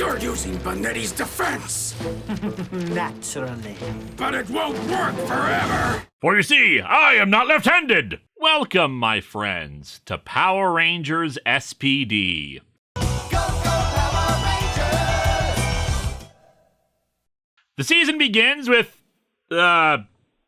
You're using Bonetti's defense! Naturally. But it won't work forever! For you see, I am not left-handed! Welcome, my friends, to Power Rangers SPD. Go, Power Rangers! The season begins with,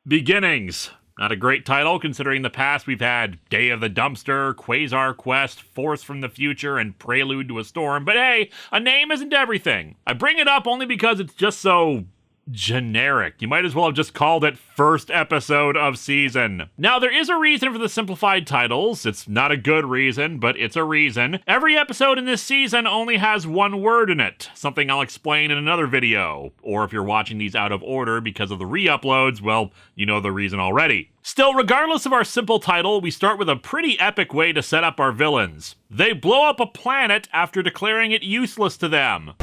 beginnings. Not a great title, considering in the past we've had Day of the Dumpster, Quasar Quest, Force from the Future, and Prelude to a Storm, but hey, a name isn't everything. I bring it up only because it's just so generic. You might as well have just called it first episode of season. Now, there is a reason for the simplified titles. It's not a good reason, but it's a reason. Every episode in this season only has one word in it, something I'll explain in another video. Or if you're watching these out of order because of the re-uploads, well, you know the reason already. Still, regardless of our simple title, we start with a pretty epic way to set up our villains. They blow up a planet after declaring it useless to them.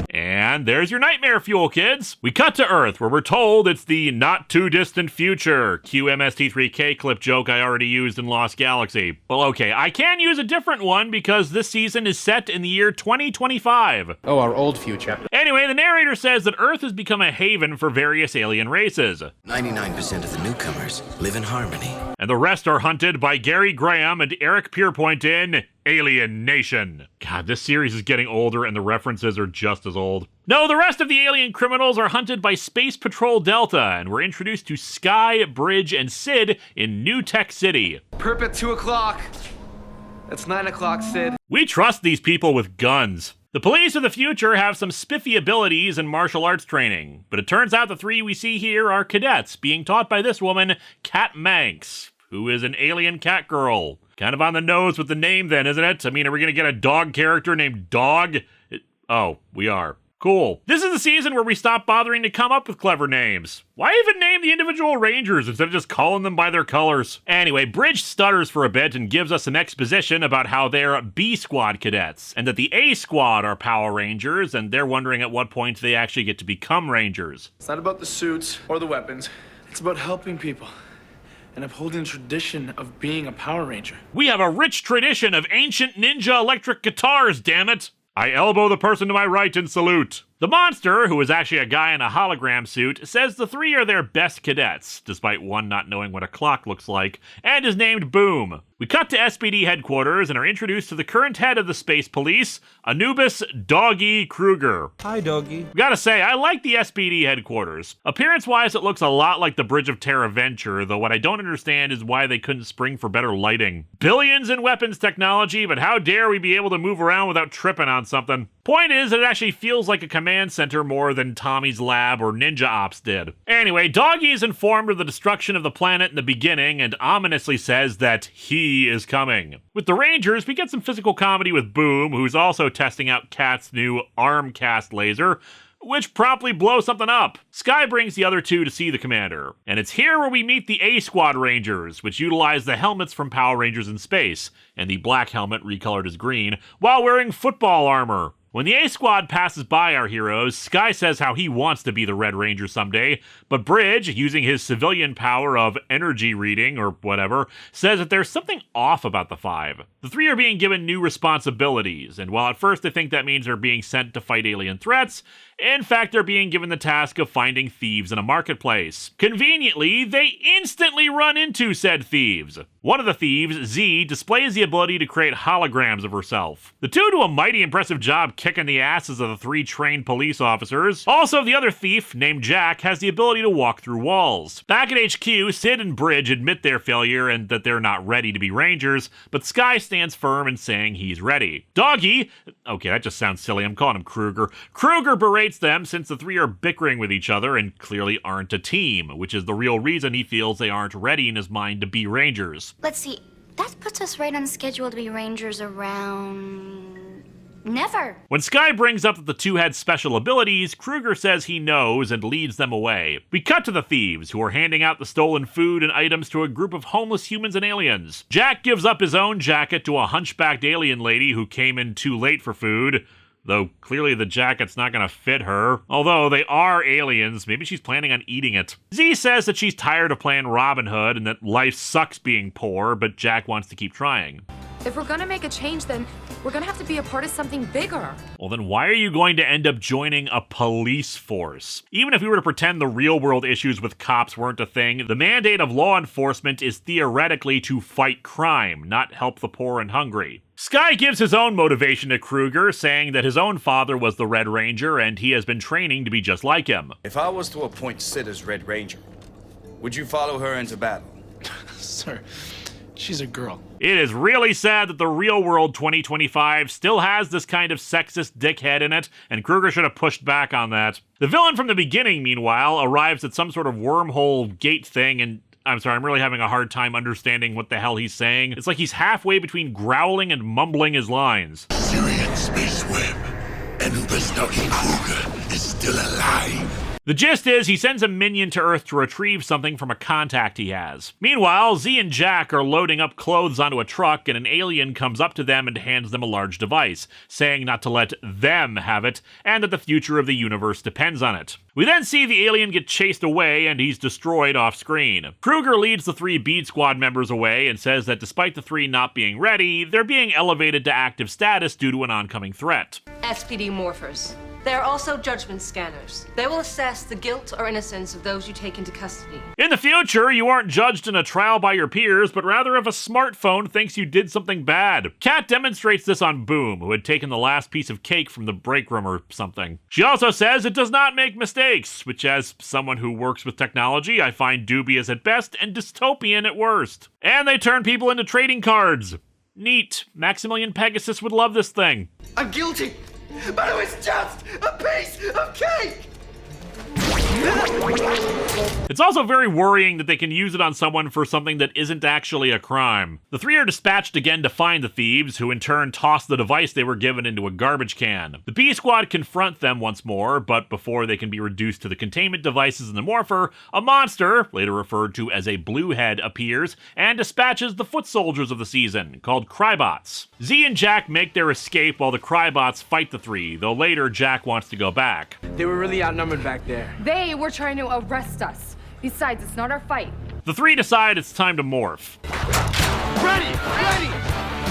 And there's your nightmare fuel, kids. We cut to Earth, where we're told it's the not-too-distant future. Cue MST3K clip joke I already used in Lost Galaxy. Well, okay, I can use a different one because this season is set in the year 2025. Oh, our old future. Anyway, the narrator says that Earth has become a haven for various alien races. 99% of the newcomers live in harmony. And the rest are hunted by Gary Graham and Eric Pierpoint in Alien Nation. God, this series is getting older and the references are just as old. No, the rest of the alien criminals are hunted by Space Patrol Delta, and we're introduced to Sky, Bridge, and Sid in New Tech City. Perp at 2 o'clock. That's 9 o'clock, Sid. We trust these people with guns. The police of the future have some spiffy abilities and martial arts training, but it turns out the three we see here are cadets being taught by this woman, Cat Manx, who is an alien cat girl. Kind of on the nose with the name then, isn't it? I mean, are we gonna get a dog character named Dog? Oh, we are. Cool. This is the season where we stop bothering to come up with clever names. Why even name the individual Rangers instead of just calling them by their colors? Anyway, Bridge stutters for a bit and gives us some exposition about how they're B Squad cadets, and that the A Squad are Power Rangers, and they're wondering at what point they actually get to become Rangers. It's not about the suits or the weapons. It's about helping people and upholding the tradition of being a Power Ranger. We have a rich tradition of ancient ninja electric guitars, damn it! I elbow the person to my right and salute. The monster, who is actually a guy in a hologram suit, says the three are their best cadets, despite one not knowing what a clock looks like, and is named Boom. We cut to SPD headquarters and are introduced to the current head of the Space Police, Anubis Doggy Kruger. Hi, doggy. Gotta say, I like the SPD headquarters. Appearance-wise, it looks a lot like the Bridge of Terraventure, though what I don't understand is why they couldn't spring for better lighting. Billions in weapons technology, but how dare we be able to move around without tripping on something? Point is, it actually feels like a command center more than Tommy's Lab or Ninja Ops did. Anyway, Doggy is informed of the destruction of the planet in the beginning and ominously says that he is coming. With the Rangers, we get some physical comedy with Boom, who's also testing out Cat's new arm cast laser, which promptly blows something up. Sky brings the other two to see the commander, and it's here where we meet the A Squad Rangers, which utilize the helmets from Power Rangers in Space, and the black helmet recolored as green, while wearing football armor. When the A Squad passes by our heroes, Sky says how he wants to be the Red Ranger someday, but Bridge, using his civilian power of energy reading or whatever, says that there's something off about the five. The three are being given new responsibilities, and while at first they think that means they're being sent to fight alien threats, in fact they're being given the task of finding thieves in a marketplace. Conveniently, they instantly run into said thieves. One of the thieves, Z, displays the ability to create holograms of herself. The two do a mighty impressive job kicking the asses of the three trained police officers. Also, the other thief, named Jack, has the ability to walk through walls. Back at HQ, Sid and Bridge admit their failure and that they're not ready to be Rangers, but Sky stands firm in saying he's ready. Doggy, okay, that just sounds silly, I'm calling him Kruger. Kruger berates them since the three are bickering with each other and clearly aren't a team, which is the real reason he feels they aren't ready in his mind to be Rangers. Let's see, that puts us right on schedule to be Rangers around... never. When Sky brings up that the two had special abilities, Kruger says he knows and leads them away. We cut to the thieves, who are handing out the stolen food and items to a group of homeless humans and aliens. Jack gives up his own jacket to a hunchbacked alien lady who came in too late for food, though clearly the jacket's not gonna fit her. Although they are aliens, maybe she's planning on eating it. Z says that she's tired of playing Robin Hood and that life sucks being poor, but Jack wants to keep trying. If we're gonna make a change, then we're gonna have to be a part of something bigger. Well, then why are you going to end up joining a police force? Even if we were to pretend the real world issues with cops weren't a thing, the mandate of law enforcement is theoretically to fight crime, not help the poor and hungry. Skye gives his own motivation to Kruger, saying that his own father was the Red Ranger and he has been training to be just like him. If I was to appoint Sid as Red Ranger, would you follow her into battle? Sir, she's a girl. It is really sad that the real world 2025 still has this kind of sexist dickhead in it, and Kruger should have pushed back on that. The villain from the beginning, meanwhile, arrives at some sort of wormhole gate thing and I'm sorry, I'm really having a hard time understanding what the hell he's saying. It's like he's halfway between growling and mumbling his lines. Syrian space web. Anubis Doggy Kruger is still alive. The gist is he sends a minion to Earth to retrieve something from a contact he has. Meanwhile, Z and Jack are loading up clothes onto a truck and an alien comes up to them and hands them a large device, saying not to let them have it and that the future of the universe depends on it. We then see the alien get chased away and he's destroyed off screen. Kruger leads the 3 Beat Squad members away and says that despite the 3 not being ready, they're being elevated to active status due to an oncoming threat. SPD morphers. They are also judgment scanners. They will assess the guilt or innocence of those you take into custody. In the future, you aren't judged in a trial by your peers, but rather if a smartphone thinks you did something bad. Kat demonstrates this on Boom, who had taken the last piece of cake from the break room or something. She also says it does not make mistakes, which as someone who works with technology, I find dubious at best and dystopian at worst. And they turn people into trading cards. Neat. Maximilian Pegasus would love this thing. I'm guilty, but it was just a piece of cake! It's also very worrying that they can use it on someone for something that isn't actually a crime. The 3 are dispatched again to find the thieves, who in turn toss the device they were given into a garbage can. The B Squad confront them once more, but before they can be reduced to the containment devices in the morpher, a monster, later referred to as a bluehead, appears and dispatches the foot soldiers of the season, called Crybots. Z and Jack make their escape while the Crybots fight the 3, though later Jack wants to go back. They were really outnumbered back there. They were trying to arrest us. Besides, it's not our fight. The 3 decide it's time to morph. Ready!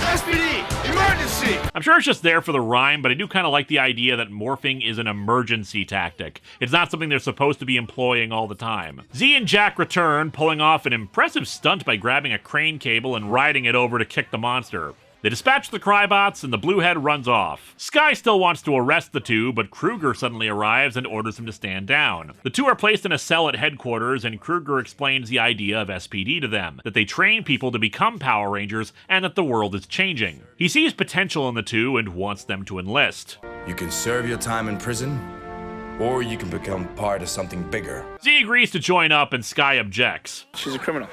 SPD, emergency! I'm sure it's just there for the rhyme, but I do kind of like the idea that morphing is an emergency tactic. It's not something they're supposed to be employing all the time. Z and Jack return, pulling off an impressive stunt by grabbing a crane cable and riding it over to kick the monster. They dispatch the Crybots and the Bluehead runs off. Skye still wants to arrest the 2, but Kruger suddenly arrives and orders him to stand down. The 2 are placed in a cell at headquarters and Kruger explains the idea of SPD to them, that they train people to become Power Rangers and that the world is changing. He sees potential in the 2 and wants them to enlist. You can serve your time in prison, or you can become part of something bigger. Z agrees to join up and Skye objects. She's a criminal.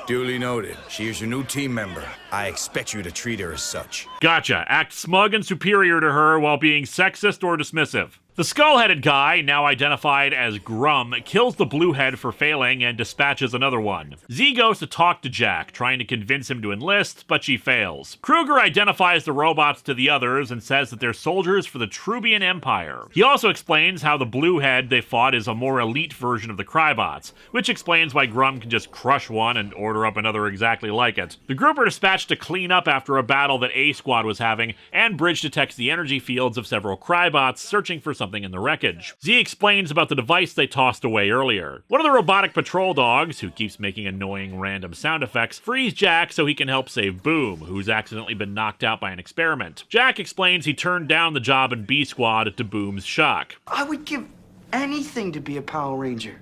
Duly noted. She is your new team member. I expect you to treat her as such. Gotcha. Act smug and superior to her while being sexist or dismissive. The skull-headed guy, now identified as Grum, kills the Bluehead for failing and dispatches another one. Z goes to talk to Jack, trying to convince him to enlist, but she fails. Kruger identifies the robots to the others and says that they're soldiers for the Trubian Empire. He also explains how the Bluehead they fought is a more elite version of the Crybots, which explains why Grum can just crush one and order up another exactly like it. The group are dispatched to clean up after a battle that A Squad was having, and Bridge detects the energy fields of several Crybots searching for something in the wreckage. Z explains about the device they tossed away earlier. One of the robotic patrol dogs, who keeps making annoying random sound effects, frees Jack so he can help save Boom, who's accidentally been knocked out by an experiment. Jack explains he turned down the job in B Squad to Boom's shock. I would give anything to be a Power Ranger.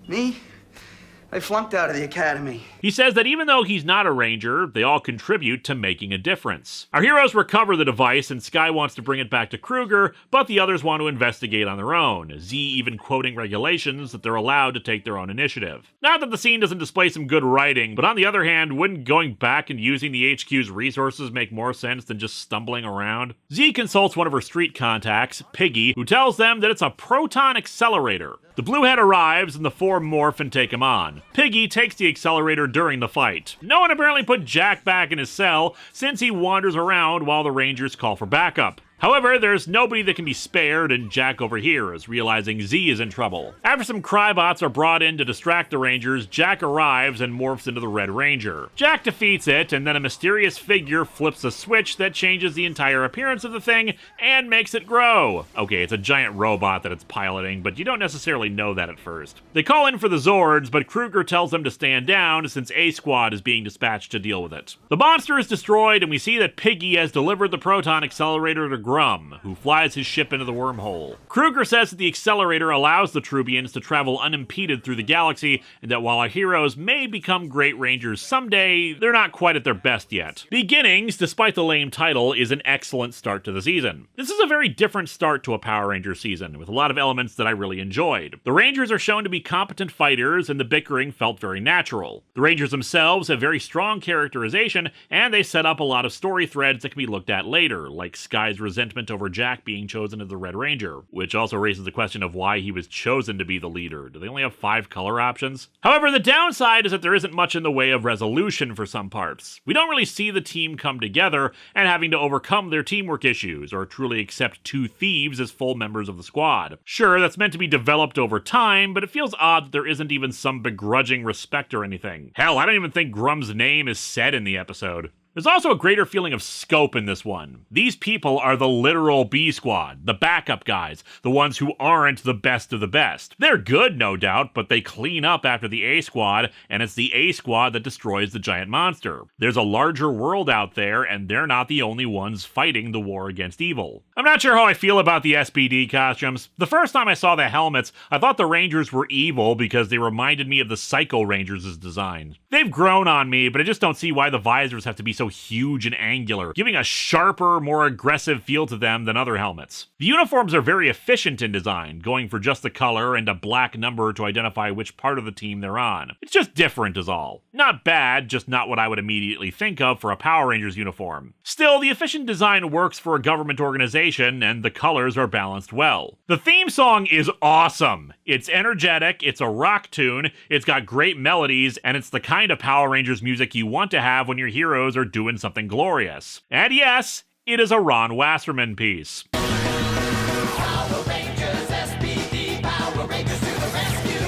Me? I flunked out of the academy. He says that even though he's not a ranger, they all contribute to making a difference. Our heroes recover the device and Skye wants to bring it back to Kruger, but the others want to investigate on their own, Z even quoting regulations that they're allowed to take their own initiative. Not that the scene doesn't display some good writing, but on the other hand, wouldn't going back and using the HQ's resources make more sense than just stumbling around? Z consults one of her street contacts, Piggy, who tells them that it's a proton accelerator. The Bluehead arrives and the 4 morph and take him on. Piggy takes the accelerator during the fight. No one apparently put Jack back in his cell since he wanders around while the Rangers call for backup. However, there's nobody that can be spared, and Jack overhears, realizing Z is in trouble. After some Crybots are brought in to distract the Rangers, Jack arrives and morphs into the Red Ranger. Jack defeats it, and then a mysterious figure flips a switch that changes the entire appearance of the thing and makes it grow. Okay, it's a giant robot that it's piloting, but you don't necessarily know that at first. They call in for the Zords, but Kruger tells them to stand down since A-Squad is being dispatched to deal with it. The monster is destroyed, and we see that Piggy has delivered the proton accelerator to Grum, who flies his ship into the wormhole. Kruger says that the accelerator allows the Trubians to travel unimpeded through the galaxy, and that while our heroes may become great rangers someday, they're not quite at their best yet. Beginnings, despite the lame title, is an excellent start to the season. This is a very different start to a Power Ranger season, with a lot of elements that I really enjoyed. The Rangers are shown to be competent fighters, and the bickering felt very natural. The Rangers themselves have very strong characterization, and they set up a lot of story threads that can be looked at later, like Sky's resentment over Jack being chosen as the Red Ranger, which also raises the question of why he was chosen to be the leader. Do they only have 5 color options? However, the downside is that there isn't much in the way of resolution for some parts. We don't really see the team come together and having to overcome their teamwork issues, or truly accept 2 thieves as full members of the squad. Sure, that's meant to be developed over time, but it feels odd that there isn't even some begrudging respect or anything. Hell, I don't even think Grum's name is said in the episode. There's also a greater feeling of scope in this one. These people are the literal B Squad, the backup guys, the ones who aren't the best of the best. They're good, no doubt, but they clean up after the A Squad, and it's the A Squad that destroys the giant monster. There's a larger world out there, and they're not the only ones fighting the war against evil. I'm not sure how I feel about the SPD costumes. The first time I saw the helmets, I thought the Rangers were evil because they reminded me of the Psycho Rangers' design. They've grown on me, but I just don't see why the visors have to be so huge and angular, giving a sharper, more aggressive feel to them than other helmets. The uniforms are very efficient in design, going for just the color and a black number to identify which part of the team they're on. It's just different is all. Not bad, just not what I would immediately think of for a Power Rangers uniform. Still, the efficient design works for a government organization, and the colors are balanced well. The theme song is awesome. It's energetic, it's a rock tune, it's got great melodies, and it's the kind of Power Rangers music you want to have when your heroes are doing something glorious. And yes, it is a Ron Wasserman piece.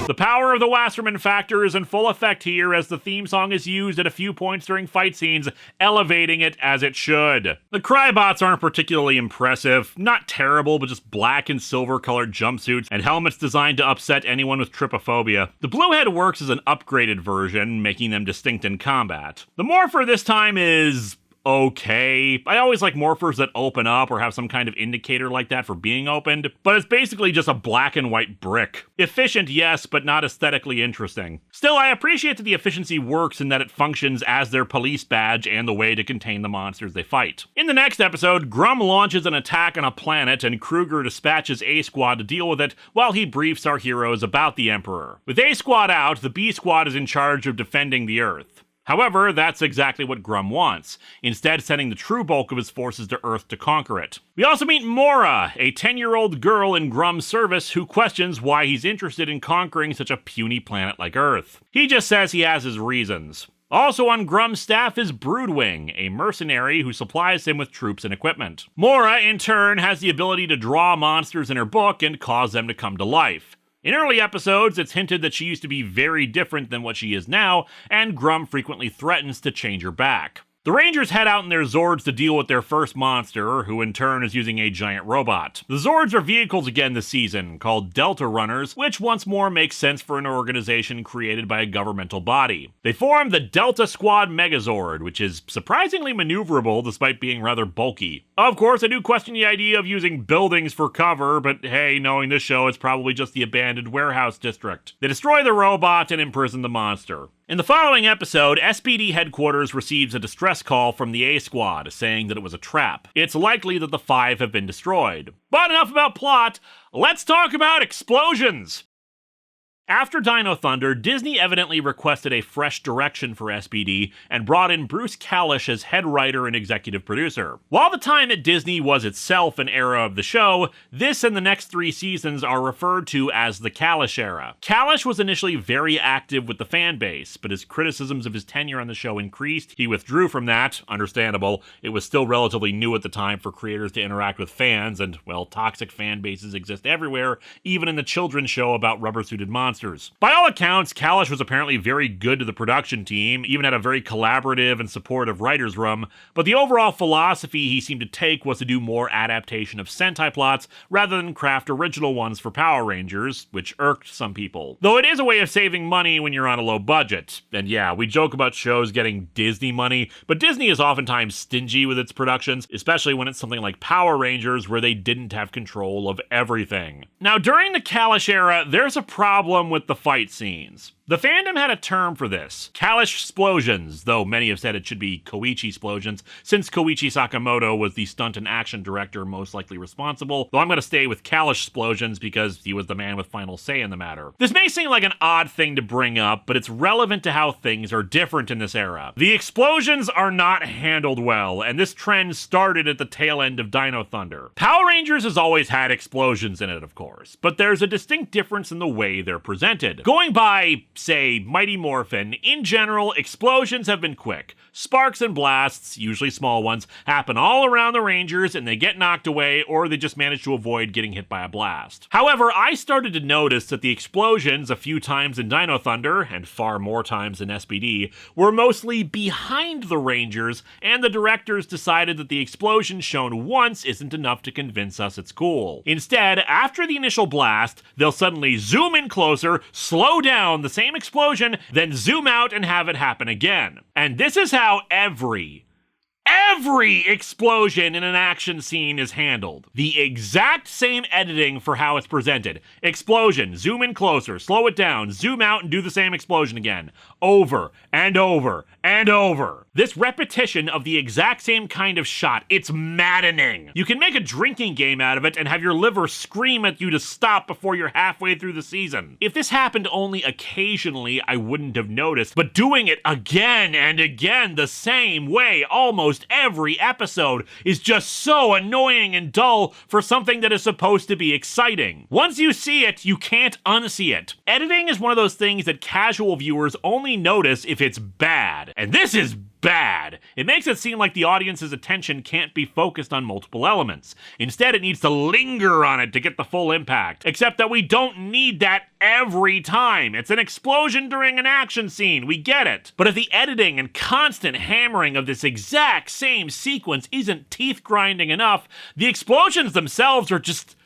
The power of the Wasserman factor is in full effect here as the theme song is used at a few points during fight scenes, elevating it as it should. The Crybots aren't particularly impressive, not terrible, but just black and silver colored jumpsuits and helmets designed to upset anyone with trypophobia. The Bluehead works as an upgraded version, making them distinct in combat. The Morpher this time is okay. I always like morphers that open up or have some kind of indicator like that for being opened, but it's basically just a black and white brick. Efficient, yes, but not aesthetically interesting. Still, I appreciate that the efficiency works in that it functions as their police badge and the way to contain the monsters they fight. In the next episode, Grum launches an attack on a planet and Kruger dispatches A-Squad to deal with it while he briefs our heroes about the Emperor. With A-Squad out, the B-Squad is in charge of defending the Earth. However, that's exactly what Grum wants, instead sending the true bulk of his forces to Earth to conquer it. We also meet Mora, a 10-year-old girl in Grum's service who questions why he's interested in conquering such a puny planet like Earth. He just says he has his reasons. Also on Grum's staff is Broodwing, a mercenary who supplies him with troops and equipment. Mora, in turn, has the ability to draw monsters in her book and cause them to come to life. In early episodes, it's hinted that she used to be very different than what she is now, and Grum frequently threatens to change her back. The Rangers head out in their Zords to deal with their first monster, who in turn is using a giant robot. The Zords are vehicles again this season, called Delta Runners, which once more makes sense for an organization created by a governmental body. They form the Delta Squad Megazord, which is surprisingly maneuverable despite being rather bulky. Of course, I do question the idea of using buildings for cover, but hey, knowing this show, it's probably just the abandoned warehouse district. They destroy the robot and imprison the monster. In the following episode, SPD headquarters receives a distress call from the A-Squad saying that it was a trap. It's likely that the 5 have been destroyed. But enough about plot, let's talk about explosions! After Dino Thunder, Disney evidently requested a fresh direction for SPD and brought in Bruce Kalish as head writer and executive producer. While the time at Disney was itself an era of the show, this and the next 3 seasons are referred to as the Kalish era. Kalish was initially very active with the fan base, but as criticisms of his tenure on the show increased, he withdrew from that. Understandable. It was still relatively new at the time for creators to interact with fans, and, well, toxic fan bases exist everywhere, even in the children's show about rubber-suited monsters. By all accounts, Kalish was apparently very good to the production team, even had a very collaborative and supportive writer's room, but the overall philosophy he seemed to take was to do more adaptation of Sentai plots rather than craft original ones for Power Rangers, which irked some people. Though it is a way of saving money when you're on a low budget. And yeah, we joke about shows getting Disney money, but Disney is oftentimes stingy with its productions, especially when it's something like Power Rangers where they didn't have control of everything. Now, during the Kalish era, there's a problem with the fight scenes. The fandom had a term for this, Kalish-splosions, though many have said it should be Koichi-splosions, since Koichi Sakamoto was the stunt and action director most likely responsible, though I'm going to stay with Kalish-splosions because he was the man with final say in the matter. This may seem like an odd thing to bring up, but it's relevant to how things are different in this era. The explosions are not handled well, and this trend started at the tail end of Dino Thunder. Power Rangers has always had explosions in it, of course, but there's a distinct difference in the way they're presented. Going by, say, Mighty Morphin, in general, explosions have been quick. Sparks and blasts, usually small ones, happen all around the Rangers and they get knocked away or they just manage to avoid getting hit by a blast. However, I started to notice that the explosions a few times in Dino Thunder, and far more times in SPD, were mostly behind the Rangers, and the directors decided that the explosion shown once isn't enough to convince us it's cool. Instead, after the initial blast, they'll suddenly zoom in closer, slow down the same explosion, then zoom out and have it happen again. And this is how every explosion in an action scene is handled. The exact same editing for how it's presented. Explosion, zoom in closer, slow it down, zoom out and do the same explosion again. Over and over and over. This repetition of the exact same kind of shot, it's maddening. You can make a drinking game out of it and have your liver scream at you to stop before you're halfway through the season. If this happened only occasionally, I wouldn't have noticed, but doing it again and again the same way almost every episode is just so annoying and dull for something that is supposed to be exciting. Once you see it, you can't unsee it. Editing is one of those things that casual viewers only notice if it's bad. And this is bad. It makes it seem like the audience's attention can't be focused on multiple elements. Instead, it needs to linger on it to get the full impact. Except that we don't need that every time. It's an explosion during an action scene, we get it. But if the editing and constant hammering of this exact same sequence isn't teeth-grinding enough, the explosions themselves are just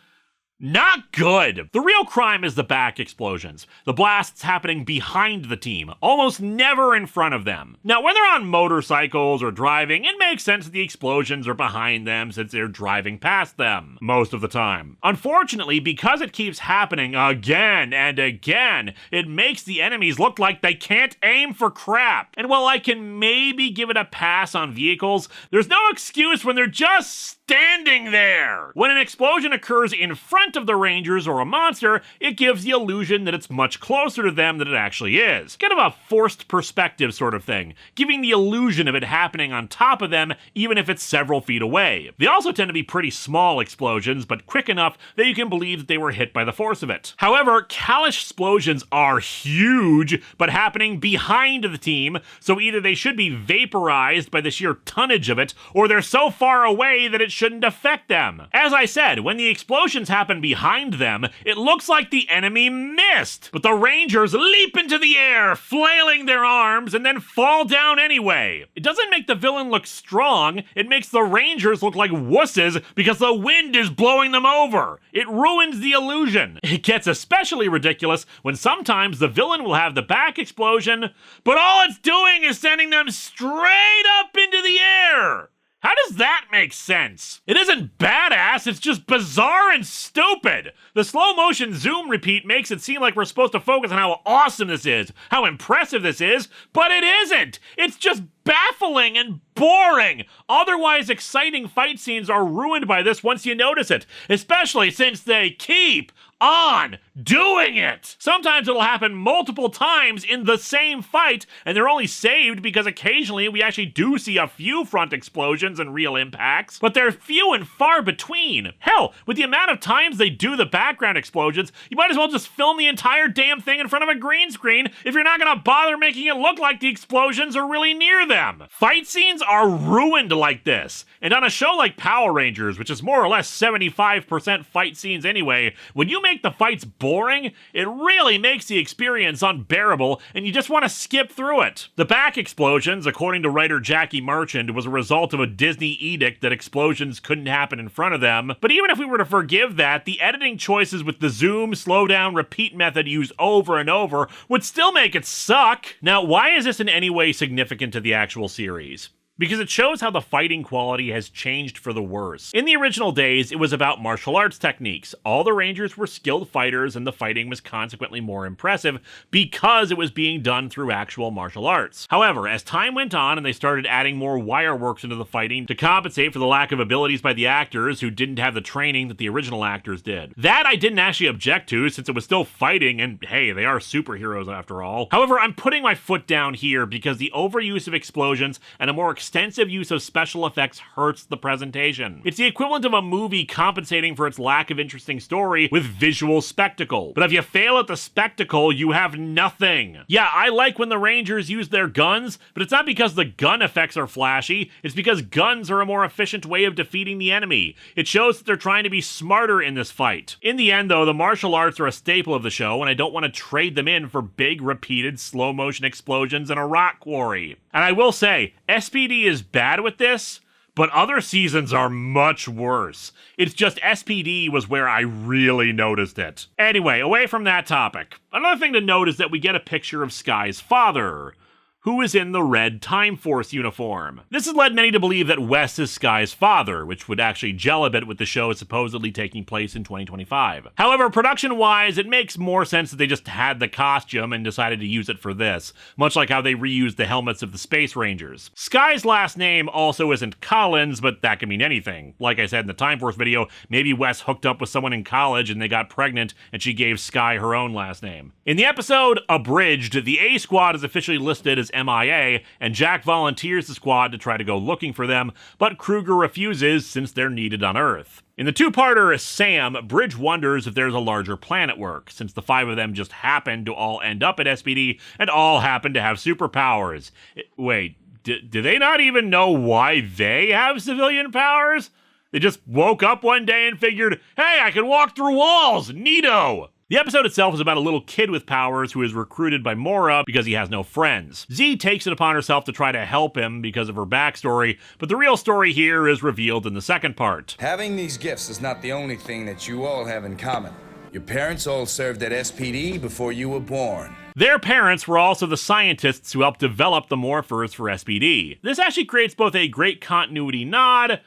not good. The real crime is the back explosions. The blasts happening behind the team, almost never in front of them. Now, when they're on motorcycles or driving, it makes sense that the explosions are behind them since they're driving past them, most of the time. Unfortunately, because it keeps happening again and again, it makes the enemies look like they can't aim for crap. And while I can maybe give it a pass on vehicles, there's no excuse when they're just standing there. When an explosion occurs in front of the Rangers or a monster, it gives the illusion that it's much closer to them than it actually is. Kind of a forced perspective sort of thing, giving the illusion of it happening on top of them even if it's several feet away. They also tend to be pretty small explosions, but quick enough that you can believe that they were hit by the force of it. However, Kalish explosions are huge, but happening behind the team, so either they should be vaporized by the sheer tonnage of it, or they're so far away that it shouldn't affect them. As I said, when the explosions happen behind them, it looks like the enemy missed, but the Rangers leap into the air, flailing their arms, and then fall down anyway. It doesn't make the villain look strong, it makes the Rangers look like wusses because the wind is blowing them over. It ruins the illusion. It gets especially ridiculous when sometimes the villain will have the back explosion, but all it's doing is sending them straight up into the air. How does that make sense? It isn't badass, it's just bizarre and stupid. The slow motion zoom repeat makes it seem like we're supposed to focus on how awesome this is, how impressive this is, but it isn't. It's just baffling and boring. Otherwise exciting fight scenes are ruined by this once you notice it, especially since they keep on doing it. Sometimes it'll happen multiple times in the same fight, and they're only saved because occasionally we actually do see a few front explosions and real impacts, but they're few and far between. Hell, with the amount of times they do the background explosions, you might as well just film the entire damn thing in front of a green screen if you're not gonna bother making it look like the explosions are really near them. Fight scenes are ruined like this, and on a show like Power Rangers, which is more or less 75% fight scenes anyway, when you make the fights boring, it really makes the experience unbearable, and you just want to skip through it. The back explosions, according to writer Jackie Marchand, was a result of a Disney edict that explosions couldn't happen in front of them, but even if we were to forgive that, the editing choices with the zoom, slow down, repeat method used over and over would still make it suck. Now, why is this in any way significant to the actual series? Because it shows how the fighting quality has changed for the worse. In the original days, it was about martial arts techniques. All the Rangers were skilled fighters, and the fighting was consequently more impressive because it was being done through actual martial arts. However, as time went on and they started adding more wire works into the fighting to compensate for the lack of abilities by the actors who didn't have the training that the original actors did. That I didn't actually object to, since it was still fighting, and hey, they are superheroes after all. However, I'm putting my foot down here because the overuse of explosions and a more extensive use of special effects hurts the presentation. It's the equivalent of a movie compensating for its lack of interesting story with visual spectacle. But if you fail at the spectacle, you have nothing. Yeah, I like when the Rangers use their guns, but it's not because the gun effects are flashy, it's because guns are a more efficient way of defeating the enemy. It shows that they're trying to be smarter in this fight. In the end, though, the martial arts are a staple of the show, and I don't want to trade them in for big, repeated, slow-motion explosions in a rock quarry. And I will say, SPD is bad with this, but other seasons are much worse. It's just SPD was where I really noticed it. Anyway, away from that topic, another thing to note is that we get a picture of Sky's father, who is in the red Time Force uniform. This has led many to believe that Wes is Sky's father, which would actually gel a bit with the show supposedly taking place in 2025. However, production-wise, it makes more sense that they just had the costume and decided to use it for this, much like how they reused the helmets of the Space Rangers. Sky's last name also isn't Collins, but that can mean anything. Like I said in the Time Force video, maybe Wes hooked up with someone in college and they got pregnant and she gave Sky her own last name. In the episode Abridged, the A Squad is officially listed as MIA, and Jack volunteers the squad to try to go looking for them, but Kruger refuses since they're needed on Earth. In the two-parter Sam, Bridge wonders if there's a larger plan at work, since the five of them just happen to all end up at SPD and all happen to have superpowers. Wait, do they not even know why they have civilian powers? They just woke up one day and figured, hey, I can walk through walls, neato! The episode itself is about a little kid with powers who is recruited by Mora because he has no friends. Z takes it upon herself to try to help him because of her backstory, but the real story here is revealed in the second part. Having these gifts is not the only thing that you all have in common. Your parents all served at SPD before you were born. Their parents were also the scientists who helped develop the morphers for SPD. This actually creates both a great continuity nod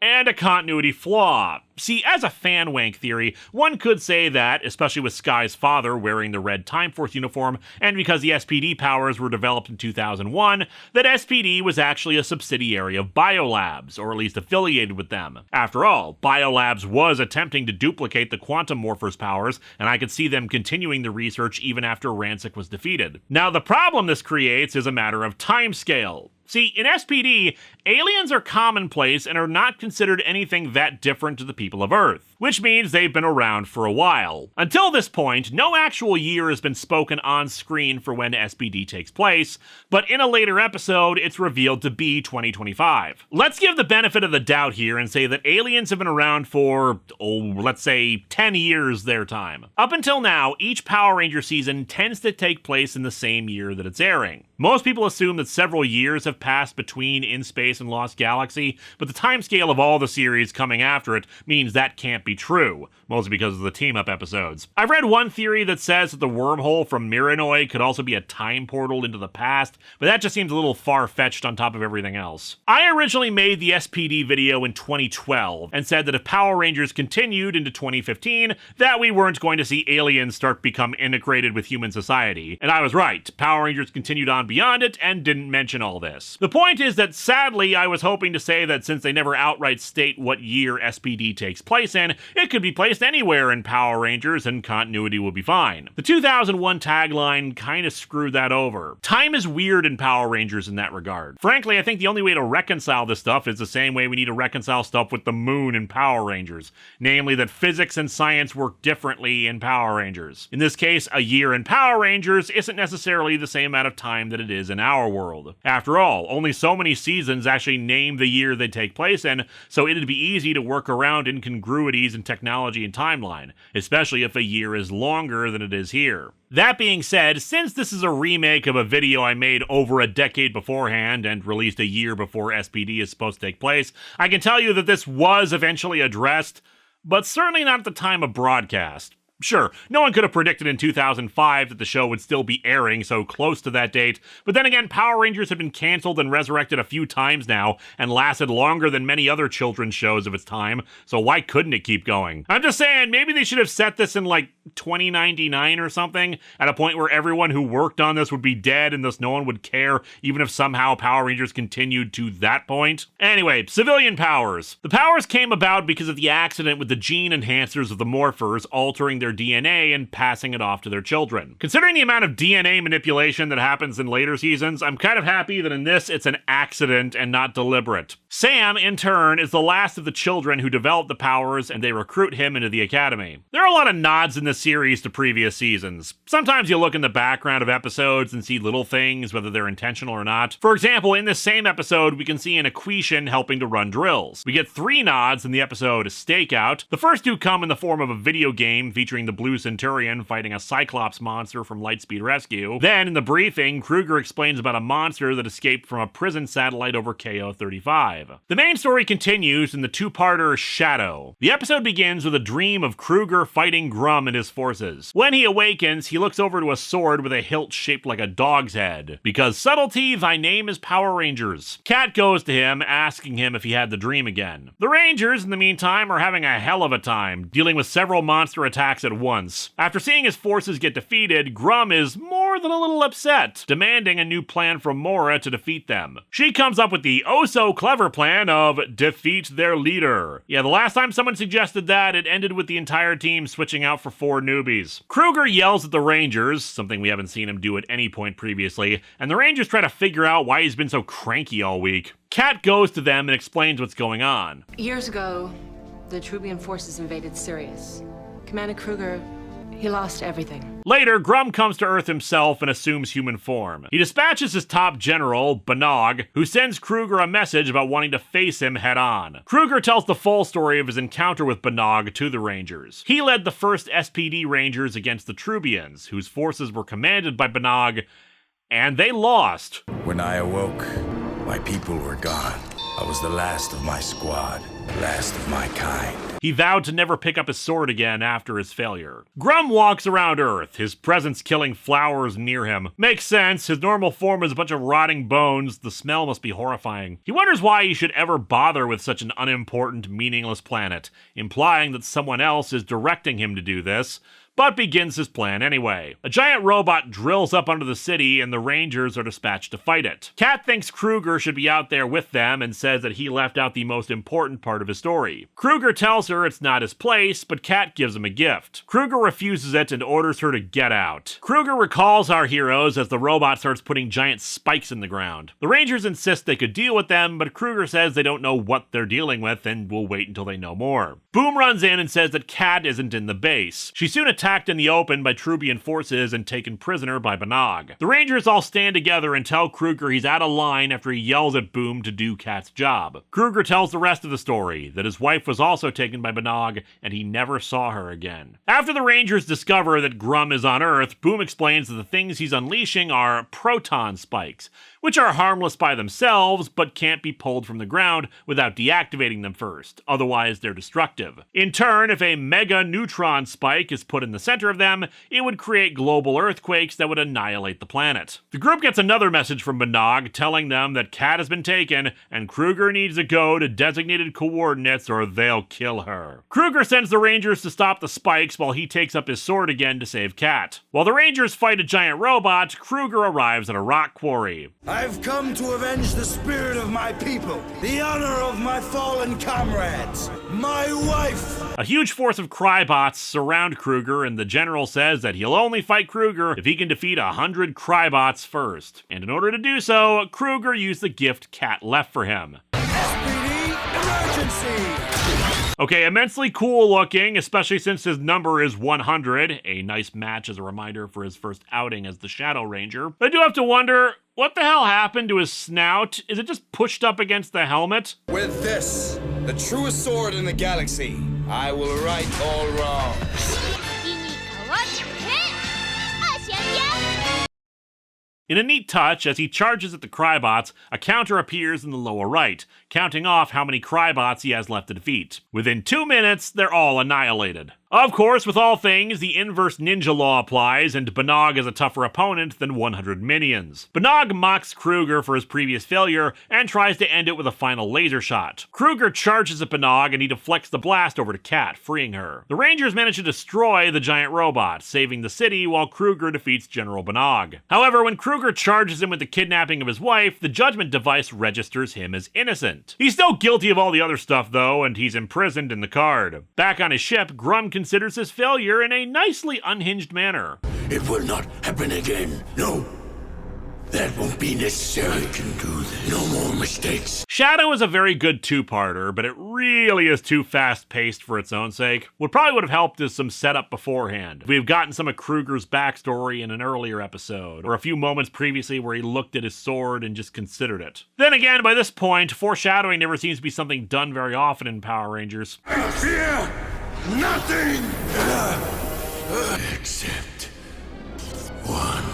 and a continuity flaw. See, as a fan wank theory, one could say that, especially with Sky's father wearing the red Time Force uniform, and because the SPD powers were developed in 2001, that SPD was actually a subsidiary of Biolabs, or at least affiliated with them. After all, Biolabs was attempting to duplicate the Quantum Morphers' powers, and I could see them continuing the research even after Rancic was defeated. Now, the problem this creates is a matter of timescale. See, in SPD, aliens are commonplace and are not considered anything that different to the people of Earth, which means they've been around for a while. Until this point, no actual year has been spoken on screen for when SPD takes place, but in a later episode, it's revealed to be 2025. Let's give the benefit of the doubt here and say that aliens have been around for, let's say 10 years their time. Up until now, each Power Ranger season tends to take place in the same year that it's airing. Most people assume that several years have passed between In Space and Lost Galaxy, but the timescale of all the series coming after it means that can't be true, mostly because of the team-up episodes. I've read one theory that says that the wormhole from Miranoi could also be a time portal into the past, but that just seems a little far-fetched on top of everything else. I originally made the SPD video in 2012 and said that if Power Rangers continued into 2015, that we weren't going to see aliens start become integrated with human society, and I was right. Power Rangers continued on beyond it and didn't mention all this. universe. The point is that sadly, I was hoping to say that since they never outright state what year SPD takes place in, it could be placed anywhere in Power Rangers and continuity will be fine. The 2001 tagline kinda screwed that over. Time is weird in Power Rangers in that regard. Frankly, I think the only way to reconcile this stuff is the same way we need to reconcile stuff with the moon in Power Rangers, namely that physics and science work differently in Power Rangers. In this case, a year in Power Rangers isn't necessarily the same amount of time that it is in our world. After all, only so many seasons actually name the year they take place in, so it'd be easy to work around incongruities in technology and timeline, especially if a year is longer than it is here. That being said, since this is a remake of a video I made over a decade beforehand and released a year before SPD is supposed to take place, I can tell you that this was eventually addressed, but certainly not at the time of broadcast. Sure, no one could have predicted in 2005 that the show would still be airing so close to that date, but then again, Power Rangers have been canceled and resurrected a few times now, and lasted longer than many other children's shows of its time, so why couldn't it keep going? I'm just saying, maybe they should have set this in like 2099 or something, at a point where everyone who worked on this would be dead and thus no one would care, even if somehow Power Rangers continued to that point. Anyway, civilian powers. The powers came about because of the accident with the gene enhancers of the Morphers altering their DNA and passing it off to their children. Considering the amount of DNA manipulation that happens in later seasons, I'm kind of happy that in this it's an accident and not deliberate. Sam, in turn, is the last of the children who develop the powers, and they recruit him into the academy. There are a lot of nods in this series to previous seasons. Sometimes you look in the background of episodes and see little things, whether they're intentional or not. For example, in this same episode, we can see an Equation helping to run drills. We get 3 nods in the episode Stakeout. The first 2 come in the form of a video game featuring the Blue Centurion fighting a Cyclops monster from Lightspeed Rescue. Then, in the briefing, Kruger explains about a monster that escaped from a prison satellite over KO-35. The main story continues in the 2-parter Shadow. The episode begins with a dream of Kruger fighting Grum and his forces. When he awakens, he looks over to a sword with a hilt shaped like a dog's head. Because subtlety, thy name is Power Rangers. Kat goes to him, asking him if he had the dream again. The Rangers, in the meantime, are having a hell of a time, dealing with several monster attacks at once. After seeing his forces get defeated, Grum is more than a little upset, demanding a new plan from Mora to defeat them. She comes up with the oh-so-clever plan of defeat their leader. Yeah, the last time someone suggested that, it ended with the entire team switching out for 4 newbies. Kruger yells at the Rangers, something we haven't seen him do at any point previously, and the Rangers try to figure out why he's been so cranky all week. Kat goes to them and explains what's going on. Years ago, the Trubian forces invaded Sirius. Commander Kruger, he lost everything. Later, Grum comes to Earth himself and assumes human form. He dispatches his top general, Banog, who sends Kruger a message about wanting to face him head-on. Kruger tells the full story of his encounter with Banog to the Rangers. He led the first SPD Rangers against the Trubians, whose forces were commanded by Banog, and they lost. When I awoke, my people were gone. I was the last of my squad, last of my kind. He vowed to never pick up his sword again after his failure. Grum walks around Earth, his presence killing flowers near him. Makes sense, his normal form is a bunch of rotting bones, the smell must be horrifying. He wonders why he should ever bother with such an unimportant, meaningless planet, implying that someone else is directing him to do this, but begins his plan anyway. A giant robot drills up under the city and the Rangers are dispatched to fight it. Kat thinks Kruger should be out there with them and says that he left out the most important part of his story. Kruger tells her it's not his place, but Kat gives him a gift. Kruger refuses it and orders her to get out. Kruger recalls our heroes as the robot starts putting giant spikes in the ground. The Rangers insist they could deal with them, but Kruger says they don't know what they're dealing with and will wait until they know more. Boom runs in and says that Kat isn't in the base. She soon attacked in the open by Trubian forces and taken prisoner by Banog. The Rangers all stand together and tell Kruger he's out of line after he yells at Boom to do Kat's job. Kruger tells the rest of the story, that his wife was also taken by Banog and he never saw her again. After the Rangers discover that Grum is on Earth, Boom explains that the things he's unleashing are proton spikes, which are harmless by themselves, but can't be pulled from the ground without deactivating them first, otherwise they're destructive. In turn, if a mega neutron spike is put in the the center of them, it would create global earthquakes that would annihilate the planet. The group gets another message from Banog telling them that Kat has been taken and Kruger needs to go to designated coordinates or they'll kill her. Kruger sends the Rangers to stop the spikes while he takes up his sword again to save Kat. While the Rangers fight a giant robot, Kruger arrives at a rock quarry. I've come to avenge the spirit of my people, the honor of my fallen comrades, my wife. A huge force of Crybots surround Kruger, and the general says that he'll only fight Kruger if he can defeat 100 Crybots first. And in order to do so, Kruger used the gift Kat left for him. SPD emergency! Okay, immensely cool looking, especially since his number is 100. A nice match as a reminder for his first outing as the Shadow Ranger. But I do have to wonder, what the hell happened to his snout? Is it just pushed up against the helmet? With this, the truest sword in the galaxy, I will right all wrongs. In a neat touch, as he charges at the Crybots, a counter appears in the lower right, counting off how many Crybots he has left to defeat. Within 2 minutes, they're all annihilated. Of course, with all things, the inverse ninja law applies, and Banog is a tougher opponent than 100 minions. Banog mocks Kruger for his previous failure, and tries to end it with a final laser shot. Kruger charges at Banog, and he deflects the blast over to Kat, freeing her. The Rangers manage to destroy the giant robot, saving the city while Kruger defeats General Banog. However, when Kruger charges him with the kidnapping of his wife, the judgment device registers him as innocent. He's still guilty of all the other stuff, though, and he's imprisoned in the card. Back on his ship, Grum considers his failure in a nicely unhinged manner. It will not happen again. No. That won't be necessary. I can do this. No more mistakes. Shadow is a very good two-parter, but it really is too fast-paced for its own sake. What probably would have helped is some setup beforehand. We've gotten some of Kruger's backstory in an earlier episode, or a few moments previously where he looked at his sword and just considered it. Then again, by this point, foreshadowing never seems to be something done very often in Power Rangers. I fear nothing except one.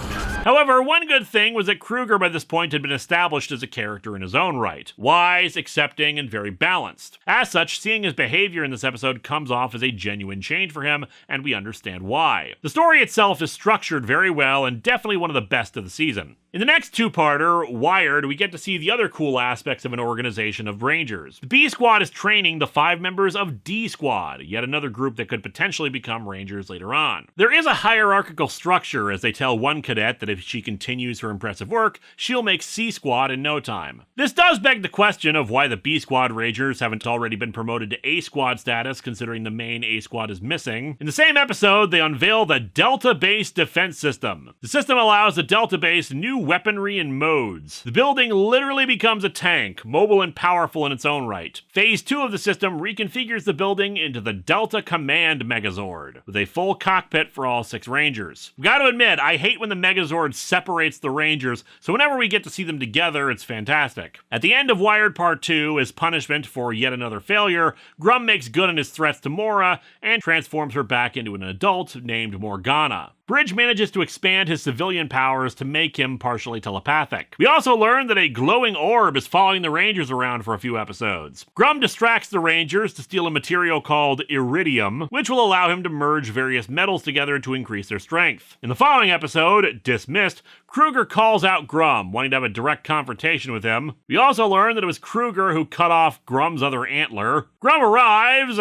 However, one good thing was that Kruger by this point had been established as a character in his own right. Wise, accepting, and very balanced. As such, seeing his behavior in this episode comes off as a genuine change for him, and we understand why. The story itself is structured very well and definitely one of the best of the season. In the next two-parter, Wired, we get to see the other cool aspects of an organization of Rangers. The B Squad is training the 5 members of D Squad, yet another group that could potentially become Rangers later on. There is a hierarchical structure as they tell one cadet that if she continues her impressive work, she'll make C Squad in no time. This does beg the question of why the B Squad Rangers haven't already been promoted to A Squad status considering the main A Squad is missing. In the same episode, they unveil the Delta-based defense system. The system allows the Delta base new weaponry and modes. The building literally becomes a tank, mobile and powerful in its own right. Phase 2 of the system reconfigures the building into the Delta Command Megazord, with a full cockpit for all 6 Rangers. Gotta admit, I hate when the Megazord separates the Rangers, so whenever we get to see them together, it's fantastic. At the end of Wired Part 2, as punishment for yet another failure, Grum makes good on his threats to Mora, and transforms her back into an adult named Morgana. Bridge manages to expand his civilian powers to make him partially telepathic. We also learn that a glowing orb is following the Rangers around for a few episodes. Grum distracts the Rangers to steal a material called iridium, which will allow him to merge various metals together to increase their strength. In the following episode, Dismissed, Kruger calls out Grum, wanting to have a direct confrontation with him. We also learn that it was Kruger who cut off Grum's other antler. Grum arrives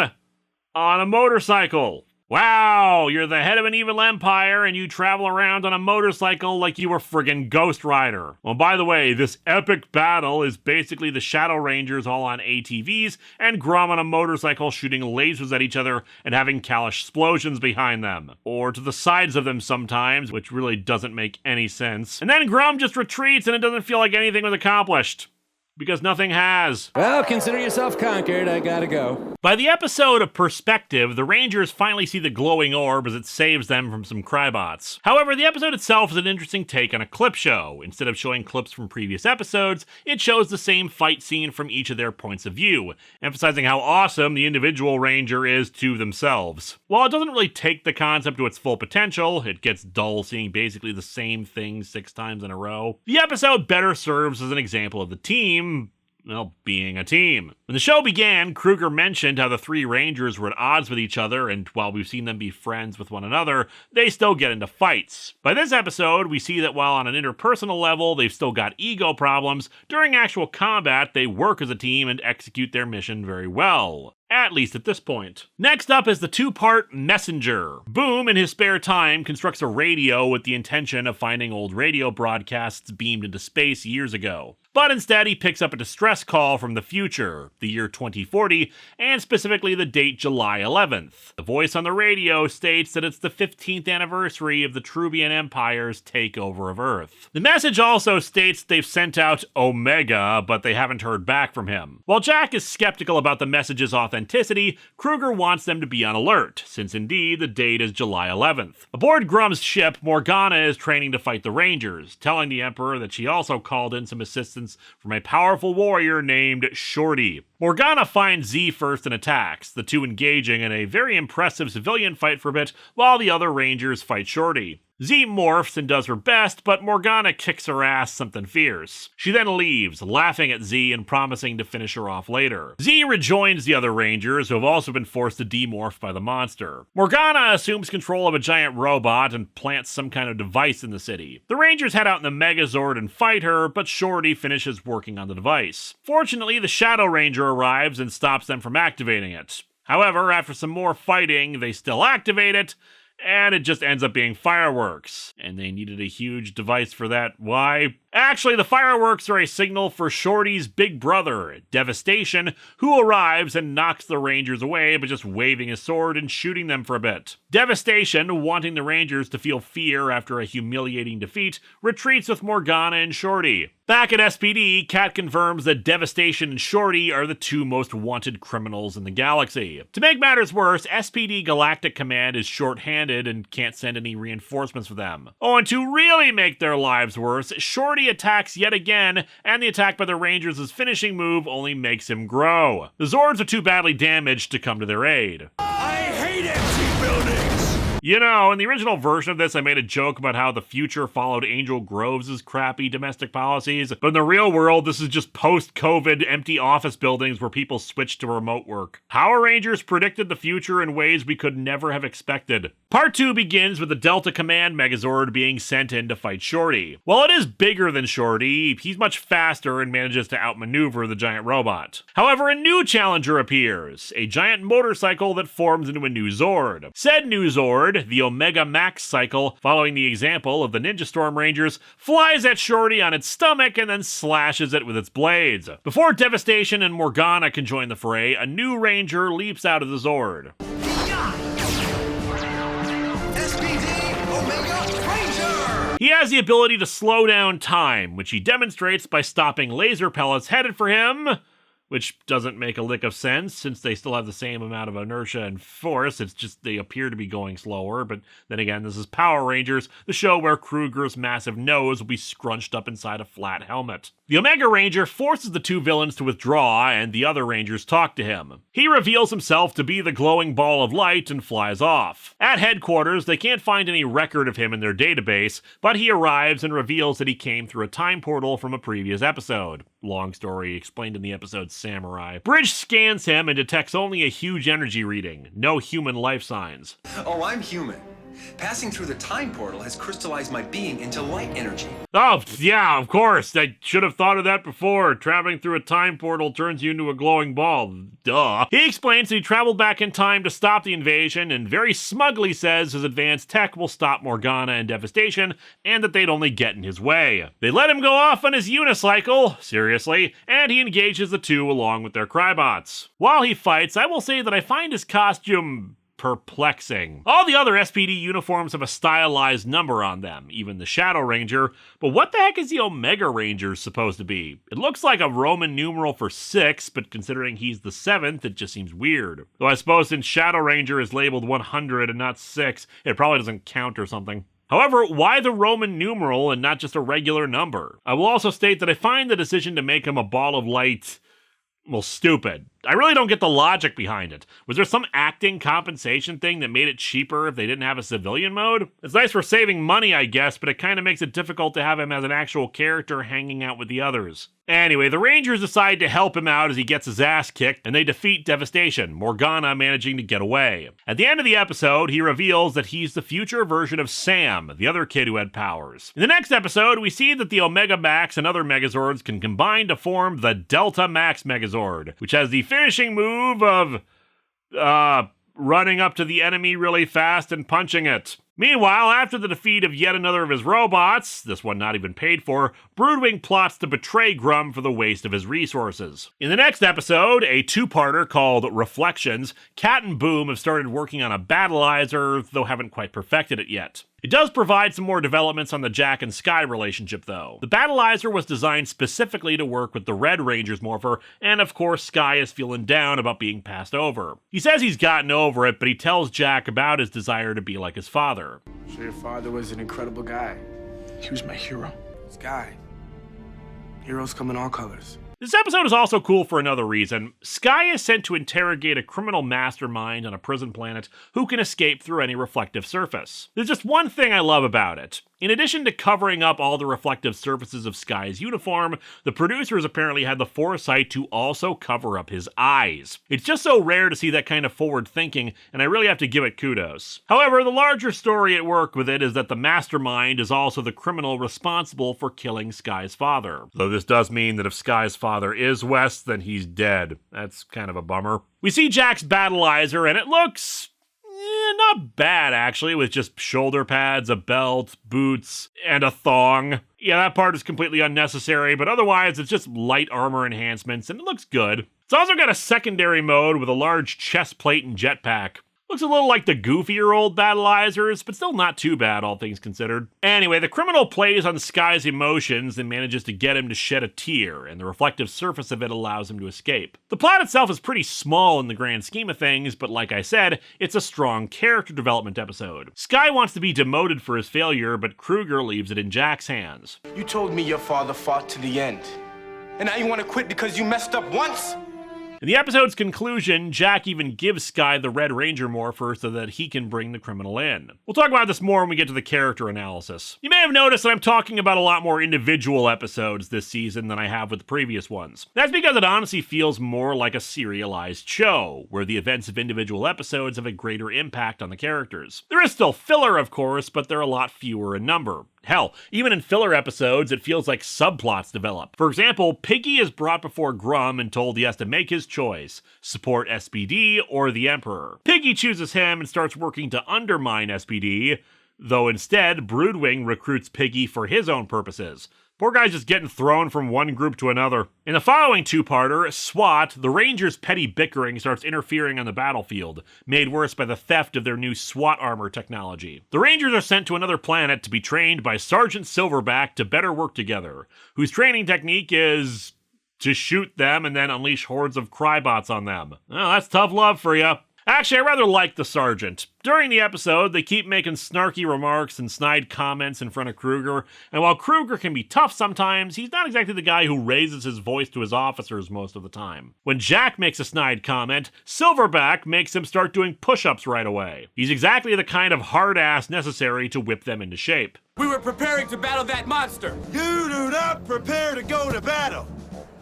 on a motorcycle. Wow, you're the head of an evil empire and you travel around on a motorcycle like you were friggin' Ghost Rider. Well, by the way, this epic battle is basically the Shadow Rangers all on ATVs and Grum on a motorcycle shooting lasers at each other and having Kalash explosions behind them. Or to the sides of them sometimes, which really doesn't make any sense. And then Grum just retreats and it doesn't feel like anything was accomplished. Because nothing has. Well, consider yourself conquered. I gotta go. By the episode of Perspective, the Rangers finally see the glowing orb as it saves them from some Crybots. However, the episode itself is an interesting take on a clip show. Instead of showing clips from previous episodes, it shows the same fight scene from each of their points of view, emphasizing how awesome the individual Ranger is to themselves. While it doesn't really take the concept to its full potential, it gets dull seeing basically the same thing 6 times in a row, the episode better serves as an example of the team well, being a team. When the show began, Kruger mentioned how the three Rangers were at odds with each other, and while we've seen them be friends with one another, they still get into fights. By this episode, we see that while on an interpersonal level, they've still got ego problems, during actual combat, they work as a team and execute their mission very well. At least at this point. Next up is the two-part Messenger. Boom, in his spare time, constructs a radio with the intention of finding old radio broadcasts beamed into space years ago. But instead, he picks up a distress call from the future, the year 2040, and specifically the date July 11th. The voice on the radio states that it's the 15th anniversary of the Trubian Empire's takeover of Earth. The message also states they've sent out Omega, but they haven't heard back from him. While Jack is skeptical about the message's authenticity, Kruger wants them to be on alert, since indeed the date is July 11th. Aboard Grum's ship, Morgana is training to fight the Rangers, telling the Emperor that she also called in some assistance from a powerful warrior named Shorty. Morgana finds Z first and attacks, the two engaging in a very impressive civilian fight for a bit, while the other Rangers fight Shorty. Z morphs and does her best, but Morgana kicks her ass something fierce. She then leaves, laughing at Z and promising to finish her off later. Z rejoins the other Rangers, who have also been forced to demorph by the monster. Morgana assumes control of a giant robot and plants some kind of device in the city. The Rangers head out in the Megazord and fight her, but Shorty finishes working on the device. Fortunately, the Shadow Ranger arrives and stops them from activating it. However, after some more fighting, they still activate it, and it just ends up being fireworks. And they needed a huge device for that. Why? Actually, the fireworks are a signal for Shorty's big brother, Devastation, who arrives and knocks the Rangers away by just waving his sword and shooting them for a bit. Devastation, wanting the Rangers to feel fear after a humiliating defeat, retreats with Morgana and Shorty. Back at SPD, Kat confirms that Devastation and Shorty are the two most wanted criminals in the galaxy. To make matters worse, SPD Galactic Command is short-handed and can't send any reinforcements for them. Oh, and to really make their lives worse, Shorty attacks yet again, and the attack by the Rangers' finishing move only makes him grow. The Zords are too badly damaged to come to their aid. I hate empty buildings! You know, in the original version of this, I made a joke about how the future followed Angel Groves' crappy domestic policies, but in the real world, this is just post-COVID empty office buildings where people switched to remote work. Power Rangers predicted the future in ways we could never have expected. Part 2 begins with the Delta Command Megazord being sent in to fight Shorty. While it is bigger than Shorty, he's much faster and manages to outmaneuver the giant robot. However, a new challenger appears, a giant motorcycle that forms into a new Zord. Said new Zord, the Omega Max cycle, following the example of the Ninja Storm Rangers, flies at Shorty on its stomach and then slashes it with its blades. Before Devastation and Morgana can join the fray, a new Ranger leaps out of the Zord. He has the ability to slow down time, which he demonstrates by stopping laser pellets headed for him, which doesn't make a lick of sense since they still have the same amount of inertia and force. It's just they appear to be going slower, but then again, this is Power Rangers, the show where Kruger's massive nose will be scrunched up inside a flat helmet. The Omega Ranger forces the two villains to withdraw, and the other Rangers talk to him. He reveals himself to be the glowing ball of light and flies off. At headquarters, they can't find any record of him in their database, but he arrives and reveals that he came through a time portal from a previous episode. Long story explained in the episode Samurai. Bridge scans him and detects only a huge energy reading, no human life signs. Oh, I'm human. Passing through the time portal has crystallized my being into light energy. Oh, yeah, of course. I should have thought of that before. Traveling through a time portal turns you into a glowing ball. Duh. He explains that he traveled back in time to stop the invasion and very smugly says his advanced tech will stop Morgana and Devastation and that they'd only get in his way. They let him go off on his unicycle, seriously, and he engages the two along with their Crybots. While he fights, I will say that I find his costume perplexing. All the other SPD uniforms have a stylized number on them, even the Shadow Ranger, but what the heck is the Omega Ranger supposed to be? It looks like a Roman numeral for 6, but considering he's the 7th, it just seems weird. Though I suppose since Shadow Ranger is labeled 100 and not 6, it probably doesn't count or something. However, why the Roman numeral and not just a regular number? I will also state that I find the decision to make him a ball of light, well, stupid. I really don't get the logic behind it. Was there some acting compensation thing that made it cheaper if they didn't have a civilian mode? It's nice for saving money, I guess, but it kind of makes it difficult to have him as an actual character hanging out with the others. Anyway, the Rangers decide to help him out as he gets his ass kicked, and they defeat Devastation, Morgana managing to get away. At the end of the episode, he reveals that he's the future version of Sam, the other kid who had powers. In the next episode, we see that the Omega Max and other Megazords can combine to form the Delta Max Megazord, which has the finishing move of, running up to the enemy really fast and punching it. Meanwhile, after the defeat of yet another of his robots, this one not even paid for, Broodwing plots to betray Grum for the waste of his resources. In the next episode, a two-parter called Reflections, Cat and Boom have started working on a battleizer, though haven't quite perfected it yet. It does provide some more developments on the Jack and Sky relationship, though. The battleizer was designed specifically to work with the Red Ranger's morpher, and of course Sky is feeling down about being passed over. He says he's gotten over it, but he tells Jack about his desire to be like his father. So your father was an incredible guy. He was my hero. Sky. Heroes come in all colors. This episode is also cool for another reason. Sky is sent to interrogate a criminal mastermind on a prison planet who can escape through any reflective surface. There's just one thing I love about it. In addition to covering up all the reflective surfaces of Sky's uniform, the producers apparently had the foresight to also cover up his eyes. It's just so rare to see that kind of forward thinking, and I really have to give it kudos. However, the larger story at work with it is that the mastermind is also the criminal responsible for killing Sky's father. Though this does mean that if Sky's father is Wes, then he's dead. That's kind of a bummer. We see Jack's battleizer, and it looks not bad, actually, with just shoulder pads, a belt, boots, and a thong. Yeah, that part is completely unnecessary, but otherwise it's just light armor enhancements, and it looks good. It's also got a secondary mode with a large chest plate and jetpack. Looks a little like the goofier old battleizers, but still not too bad, all things considered. Anyway, the criminal plays on Sky's emotions and manages to get him to shed a tear, and the reflective surface of it allows him to escape. The plot itself is pretty small in the grand scheme of things, but like I said, it's a strong character development episode. Sky wants to be demoted for his failure, but Kruger leaves it in Jack's hands. You told me your father fought to the end, and now you want to quit because you messed up once? In the episode's conclusion, Jack even gives Sky the Red Ranger morpher so that he can bring the criminal in. We'll talk about this more when we get to the character analysis. You may have noticed that I'm talking about a lot more individual episodes this season than I have with the previous ones. That's because it honestly feels more like a serialized show, where the events of individual episodes have a greater impact on the characters. There is still filler, of course, but they're a lot fewer in number. Hell, even in filler episodes, it feels like subplots develop. For example, Piggy is brought before Grum and told he has to make his choice, support SPD or the Emperor. Piggy chooses him and starts working to undermine SPD, though instead, Broodwing recruits Piggy for his own purposes. Poor guy's just getting thrown from one group to another. In the following two-parter, SWAT, the Rangers' petty bickering starts interfering on the battlefield, made worse by the theft of their new SWAT armor technology. The Rangers are sent to another planet to be trained by Sergeant Silverback to better work together, whose training technique is to shoot them and then unleash hordes of Crybots on them. Well, that's tough love for ya. Actually, I rather like the Sergeant. During the episode, they keep making snarky remarks and snide comments in front of Kruger, and while Kruger can be tough sometimes, he's not exactly the guy who raises his voice to his officers most of the time. When Jack makes a snide comment, Silverback makes him start doing push-ups right away. He's exactly the kind of hard-ass necessary to whip them into shape. We were preparing to battle that monster. You do not prepare to go to battle.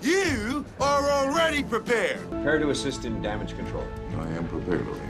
You are already prepared. Prepare to assist in damage control. I am prepared, O'Neill.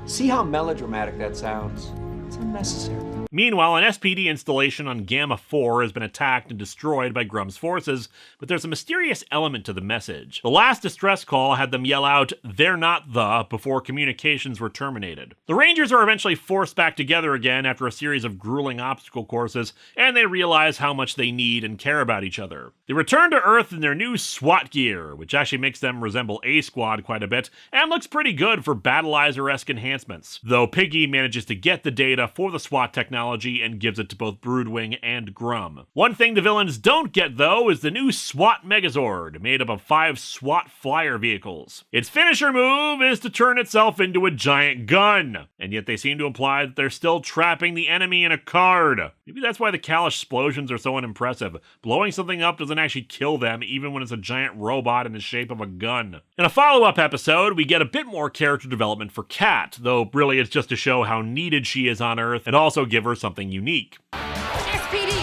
See how melodramatic that sounds? It's unnecessary. Meanwhile, an SPD installation on Gamma 4 has been attacked and destroyed by Grum's forces, but there's a mysterious element to the message. The last distress call had them yell out, "They're not the," before communications were terminated. The Rangers are eventually forced back together again after a series of grueling obstacle courses, and they realize how much they need and care about each other. They return to Earth in their new SWAT gear, which actually makes them resemble A-Squad quite a bit, and looks pretty good for battleizer-esque enhancements. Though Piggy manages to get the data for the SWAT technology technology and gives it to both Broodwing and Grum. One thing the villains don't get, though, is the new SWAT Megazord, made up of 5 SWAT flyer vehicles. Its finisher move is to turn itself into a giant gun, and yet they seem to imply that they're still trapping the enemy in a card. Maybe that's why the Kalash explosions are so unimpressive. Blowing something up doesn't actually kill them, even when it's a giant robot in the shape of a gun. In a follow-up episode, we get a bit more character development for Kat, though really it's just to show how needed she is on Earth and also give her something unique. SPD!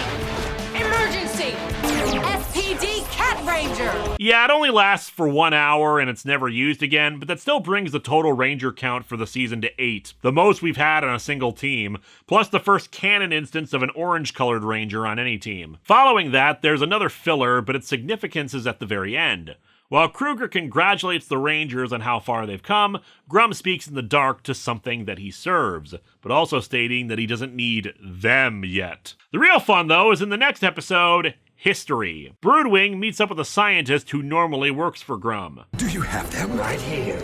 Emergency! SPD Cat Ranger! Yeah, it only lasts for 1 hour and it's never used again, but that still brings the total Ranger count for the season to 8, the most we've had on a single team, plus the first canon instance of an orange-colored Ranger on any team. Following that, there's another filler, but its significance is at the very end. While Kruger congratulates the Rangers on how far they've come, Grum speaks in the dark to something that he serves, but also stating that he doesn't need them yet. The real fun, though, is in the next episode, History. Broodwing meets up with a scientist who normally works for Grum. Do you have them? Right here.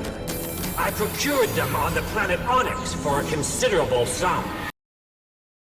I procured them on the planet Onyx for a considerable sum.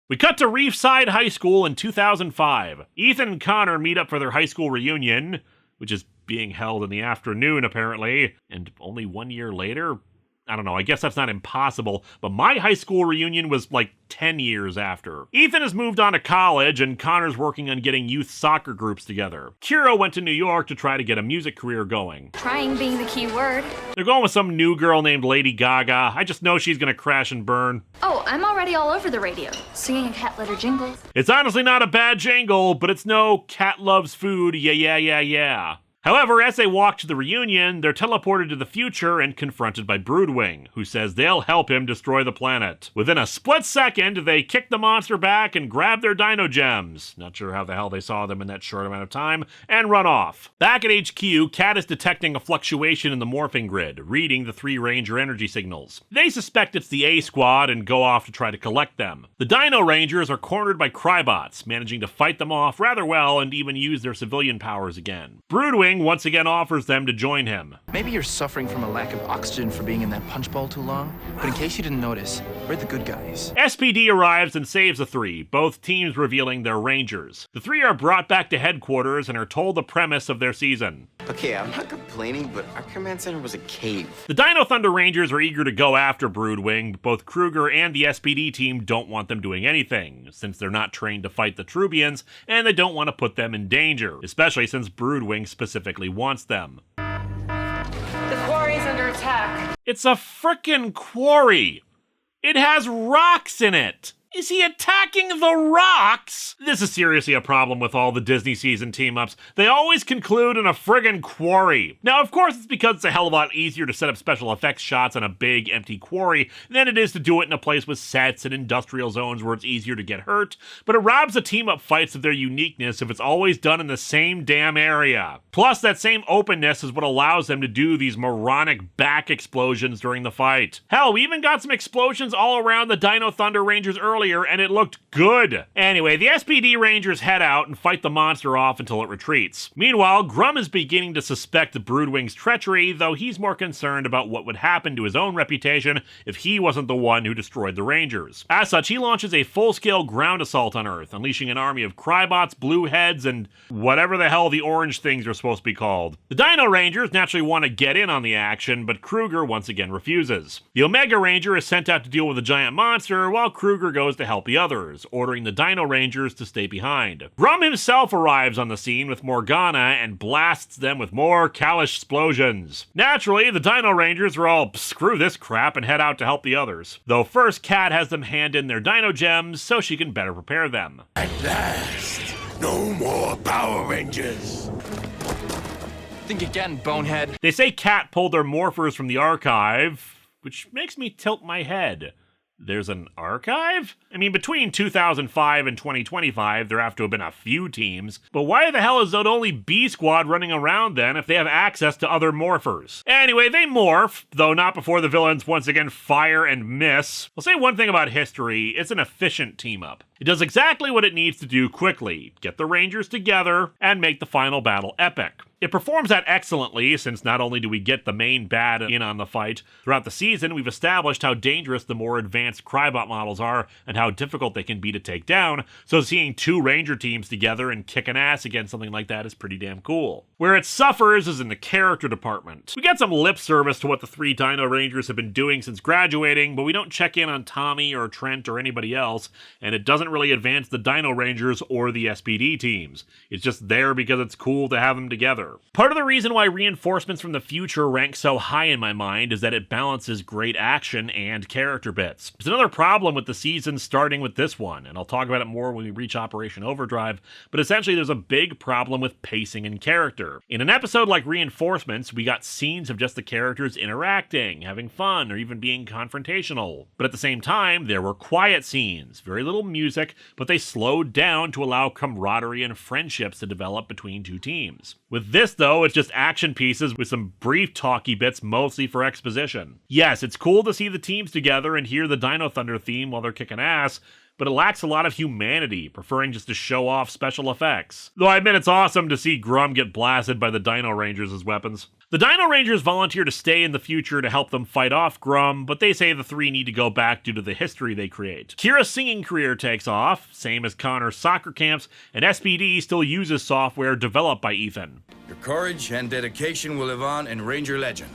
We cut to Reefside High School in 2005. Ethan and Connor meet up for their high school reunion, which is being held in the afternoon, apparently, and only 1 year later? I don't know, I guess that's not impossible, but my high school reunion was like 10 years after. Ethan has moved on to college, and Connor's working on getting youth soccer groups together. Kira went to New York to try to get a music career going. Trying being the key word. They're going with some new girl named Lady Gaga. I just know she's gonna crash and burn. Oh, I'm already all over the radio, singing a cat litter jingle. It's honestly not a bad jingle, but it's no cat loves food, yeah. However, as they walk to the reunion, they're teleported to the future and confronted by Broodwing, who says they'll help him destroy the planet. Within a split second, they kick the monster back and grab their dino gems, not sure how the hell they saw them in that short amount of time, and run off. Back at HQ, Kat is detecting a fluctuation in the morphing grid, reading the 3 Ranger energy signals. They suspect it's the A Squad and go off to try to collect them. The Dino Rangers are cornered by Crybots, managing to fight them off rather well and even use their civilian powers again. Broodwing once again offers them to join him. Maybe you're suffering from a lack of oxygen for being in that punch bowl too long, but in case you didn't notice, we're the good guys. SPD arrives and saves the 3, both teams revealing their Rangers. The 3 are brought back to headquarters and are told the premise of their season. Okay, I'm not complaining, but our command center was a cave. The Dino Thunder Rangers are eager to go after Broodwing, but both Kruger and the SPD team don't want them doing anything, since they're not trained to fight the Trubians, and they don't want to put them in danger, especially since Broodwing specifically wants them. The quarry's under attack. It's a frickin' quarry! It has rocks in it! Is he attacking the rocks? This is seriously a problem with all the Disney season team-ups. They always conclude in a friggin' quarry. Now, of course, it's because it's a hell of a lot easier to set up special effects shots on a big, empty quarry than it is to do it in a place with sets and industrial zones where it's easier to get hurt, but it robs the team-up fights of their uniqueness if it's always done in the same damn area. Plus, that same openness is what allows them to do these moronic back explosions during the fight. Hell, we even got some explosions all around the Dino Thunder Rangers earlier, and it looked good. Anyway, the SPD Rangers head out and fight the monster off until it retreats. Meanwhile, Grum is beginning to suspect Broodwing's treachery, though he's more concerned about what would happen to his own reputation if he wasn't the one who destroyed the Rangers. As such, he launches a full-scale ground assault on Earth, unleashing an army of Crybots, Blueheads, and whatever the hell the orange things are supposed to be called. The Dino Rangers naturally want to get in on the action, but Kruger once again refuses. The Omega Ranger is sent out to deal with the giant monster, while Kruger goes to help the others, ordering the Dino Rangers to stay behind. Grum himself arrives on the scene with Morgana and blasts them with more Kalash explosions. Naturally, the Dino Rangers are all, screw this crap, and head out to help the others. Though first, Kat has them hand in their Dino Gems so she can better prepare them. At last, no more Power Rangers. Think again, bonehead. They say Kat pulled their morphers from the archive, which makes me tilt my head. There's an archive? I mean, between 2005 and 2025, there have to have been a few teams, but why the hell is it only B Squad running around then if they have access to other morphers? Anyway, they morph, though not before the villains once again fire and miss. I'll say one thing about History, it's an efficient team-up. It does exactly what it needs to do quickly, get the Rangers together, and make the final battle epic. It performs that excellently, since not only do we get the main bad in on the fight, throughout the season we've established how dangerous the more advanced Crybot models are and how difficult they can be to take down, so seeing two Ranger teams together and kicking ass against something like that is pretty damn cool. Where it suffers is in the character department. We get some lip service to what the three Dino Rangers have been doing since graduating, but we don't check in on Tommy or Trent or anybody else, and it doesn't really advance the Dino Rangers or the SPD teams. It's just there because it's cool to have them together. Part of the reason why Reinforcements from the Future ranks so high in my mind is that it balances great action and character bits. There's another problem with the season starting with this one, and I'll talk about it more when we reach Operation Overdrive, but essentially there's a big problem with pacing and character. In an episode like Reinforcements, we got scenes of just the characters interacting, having fun, or even being confrontational. But at the same time, there were quiet scenes, very little music, but they slowed down to allow camaraderie and friendships to develop between two teams. With this, though, it's just action pieces with some brief talky bits, mostly for exposition. Yes, it's cool to see the teams together and hear the Dino Thunder theme while they're kicking ass, but it lacks a lot of humanity, preferring just to show off special effects. Though I admit it's awesome to see Grum get blasted by the Dino Rangers as weapons. The Dino Rangers volunteer to stay in the future to help them fight off Grum, but they say the three need to go back due to the history they create. Kira's singing career takes off, same as Connor's soccer camps, and SPD still uses software developed by Ethan. Your courage and dedication will live on in Ranger legend.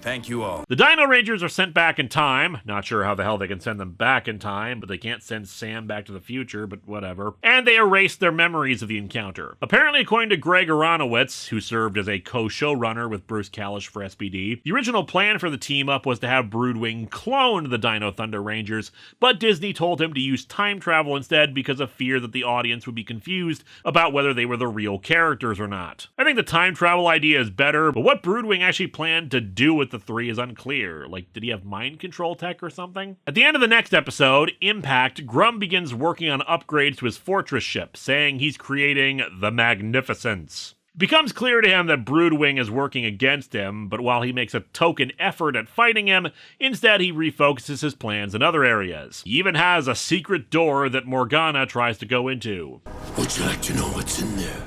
Thank you all. The Dino Rangers are sent back in time. Not sure how the hell they can send them back in time, but they can't send Sam back to the future, but whatever. And they erase their memories of the encounter. Apparently, according to Greg Aronowitz, who served as a co-showrunner with Bruce Kalish for SPD, the original plan for the team-up was to have Broodwing clone the Dino Thunder Rangers, but Disney told him to use time travel instead because of fear that the audience would be confused about whether they were the real characters or not. I think the time travel idea is better, but what Broodwing actually planned to do with the three is unclear. Like, did he have mind control tech or something? At the end of the next episode, Impact, Grum begins working on upgrades to his fortress ship, saying he's creating the Magnificence. It becomes clear to him that Broodwing is working against him, but while he makes a token effort at fighting him, instead he refocuses his plans in other areas. He even has a secret door that Morgana tries to go into. Would you like to know what's in there?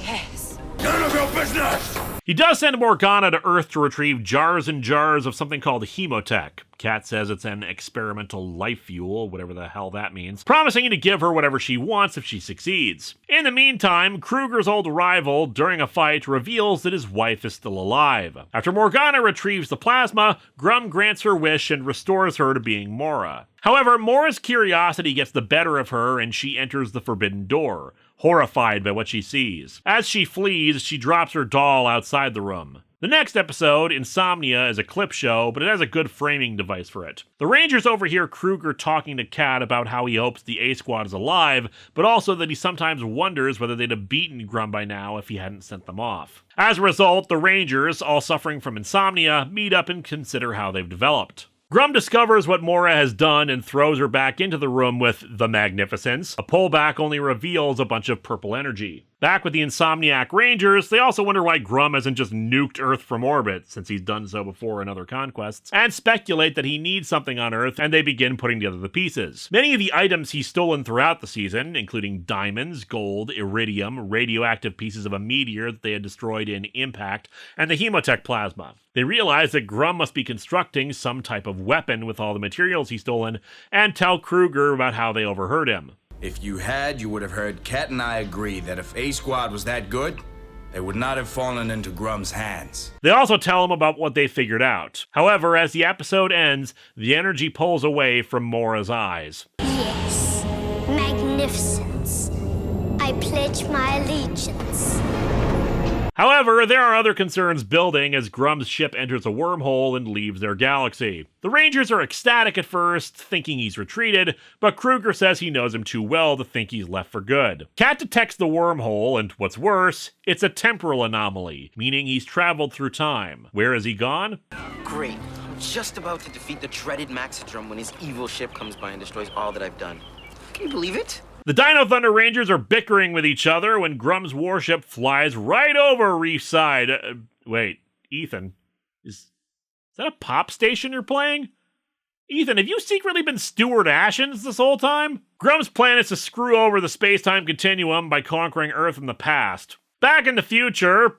Yes. None of your business! He does send Morgana to Earth to retrieve jars and jars of something called Hemotech. Kat says it's an experimental life fuel, whatever the hell that means, promising to give her whatever she wants if she succeeds. In the meantime, Kruger's old rival, during a fight, reveals that his wife is still alive. After Morgana retrieves the plasma, Grum grants her wish and restores her to being Mora. However, Mora's curiosity gets the better of her and she enters the forbidden door, horrified by what she sees. As she flees, she drops her doll outside the room. The next episode, Insomnia, is a clip show, but it has a good framing device for it. The Rangers overhear Kruger talking to Kat about how he hopes the A-Squad is alive, but also that he sometimes wonders whether they'd have beaten Grum by now if he hadn't sent them off. As a result, the Rangers, all suffering from insomnia, meet up and consider how they've developed. Grum discovers what Mora has done and throws her back into the room with the Magnificence. A pullback only reveals a bunch of purple energy. Back with the Insomniac Rangers, they also wonder why Grum hasn't just nuked Earth from orbit, since he's done so before in other conquests, and speculate that he needs something on Earth, and they begin putting together the pieces. Many of the items he's stolen throughout the season, including diamonds, gold, iridium, radioactive pieces of a meteor that they had destroyed in Impact, and the Hemotech plasma. They realize that Grum must be constructing some type of weapon with all the materials he's stolen, and tell Kruger about how they overheard him. If you had, you would have heard Kat and I agree that if A-Squad was that good, they would not have fallen into Grum's hands. They also tell him about what they figured out. However, as the episode ends, the energy pulls away from Mora's eyes. Yes, magnificence. I pledge my allegiance. However, there are other concerns building as Grum's ship enters a wormhole and leaves their galaxy. The Rangers are ecstatic at first, thinking he's retreated, but Kruger says he knows him too well to think he's left for good. Kat detects the wormhole, and what's worse, it's a temporal anomaly, meaning he's traveled through time. Where has he gone? Great. I'm just about to defeat the dreaded Maxidrum when his evil ship comes by and destroys all that I've done. Can you believe it? The Dino Thunder Rangers are bickering with each other when Grum's warship flies right over Reefside. Wait, Ethan, is that a pop station you're playing? Ethan, have you secretly been Stuart Ashens this whole time? Grum's plan is to screw over the space-time continuum by conquering Earth in the past. Back in the future,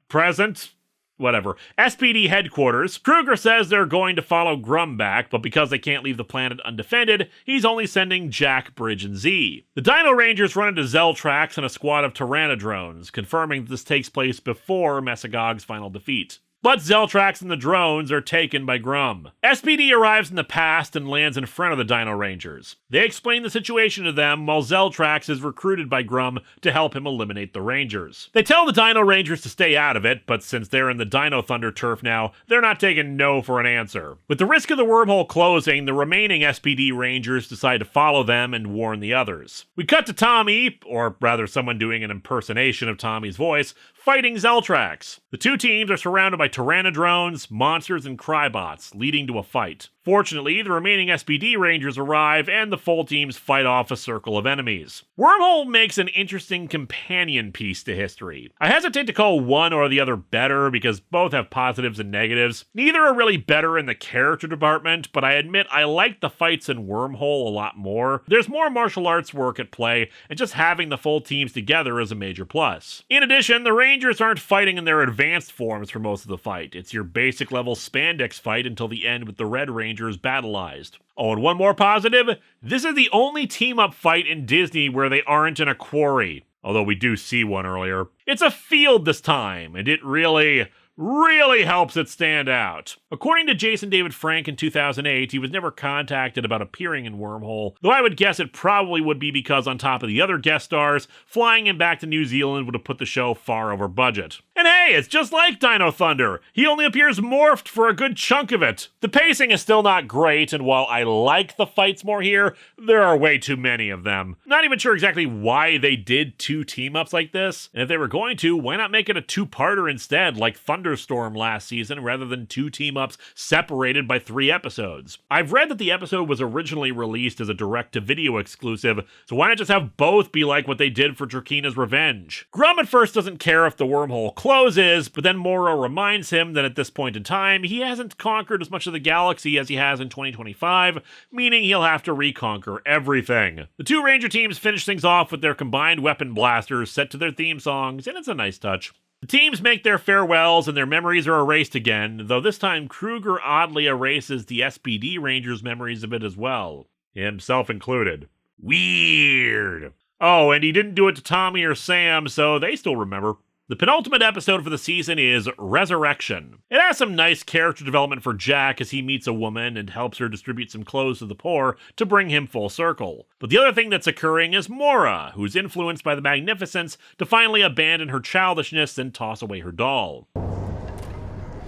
present, whatever, SPD headquarters, Kruger says they're going to follow Grum back, but because they can't leave the planet undefended, he's only sending Jack, Bridge, and Z. The Dino Rangers run into Zeltrax and a squad of Tyrannodrones, confirming that this takes place before Mesogog's final defeat. But Zeltrax and the drones are taken by Grum. SPD arrives in the past and lands in front of the Dino Rangers. They explain the situation to them while Zeltrax is recruited by Grum to help him eliminate the Rangers. They tell the Dino Rangers to stay out of it, but since they're in the Dino Thunder turf now, they're not taking no for an answer. With the risk of the wormhole closing, the remaining SPD Rangers decide to follow them and warn the others. We cut to Tommy, or rather someone doing an impersonation of Tommy's voice, fighting Zeltrax. The two teams are surrounded by Tyrannodrones, monsters, and Crybots, leading to a fight. Fortunately, the remaining SPD Rangers arrive, and the full teams fight off a circle of enemies. Wormhole makes an interesting companion piece to history. I hesitate to call one or the other better, because both have positives and negatives. Neither are really better in the character department, but I admit I like the fights in Wormhole a lot more. There's more martial arts work at play, and just having the full teams together is a major plus. In addition, the Rangers aren't fighting in their advanced forms for most of the fight. It's your basic level spandex fight until the end with the Red Rangers battleized. Oh, and one more positive, this is the only team-up fight in Disney where they aren't in a quarry. Although we do see one earlier. It's a field this time, and it really helps it stand out. According to Jason David Frank in 2008, he was never contacted about appearing in Wormhole, though I would guess it probably would be because on top of the other guest stars, flying him back to New Zealand would have put the show far over budget. And hey, it's just like Dino Thunder. He only appears morphed for a good chunk of it. The pacing is still not great, and while I like the fights more here, there are way too many of them. Not even sure exactly why they did two team-ups like this, and if they were going to, why not make it a two-parter instead, like Thunderstorm last season, rather than two team-ups separated by 3 episodes. I've read that the episode was originally released as a direct-to-video exclusive, so why not just have both be like what they did for Drakina's Revenge? Grum at first doesn't care if the wormhole closes, but then Moro reminds him that at this point in time, he hasn't conquered as much of the galaxy as he has in 2025, meaning he'll have to reconquer everything. The two Ranger teams finish things off with their combined weapon blasters set to their theme songs, and it's a nice touch. The teams make their farewells and their memories are erased again, though this time Kruger oddly erases the SPD Rangers' memories of it as well. Himself included. Weird. Oh, and he didn't do it to Tommy or Sam, so they still remember. The penultimate episode for the season is Resurrection. It has some nice character development for Jack as he meets a woman and helps her distribute some clothes to the poor to bring him full circle. But the other thing that's occurring is Mora, who's influenced by the Magnificents to finally abandon her childishness and toss away her doll.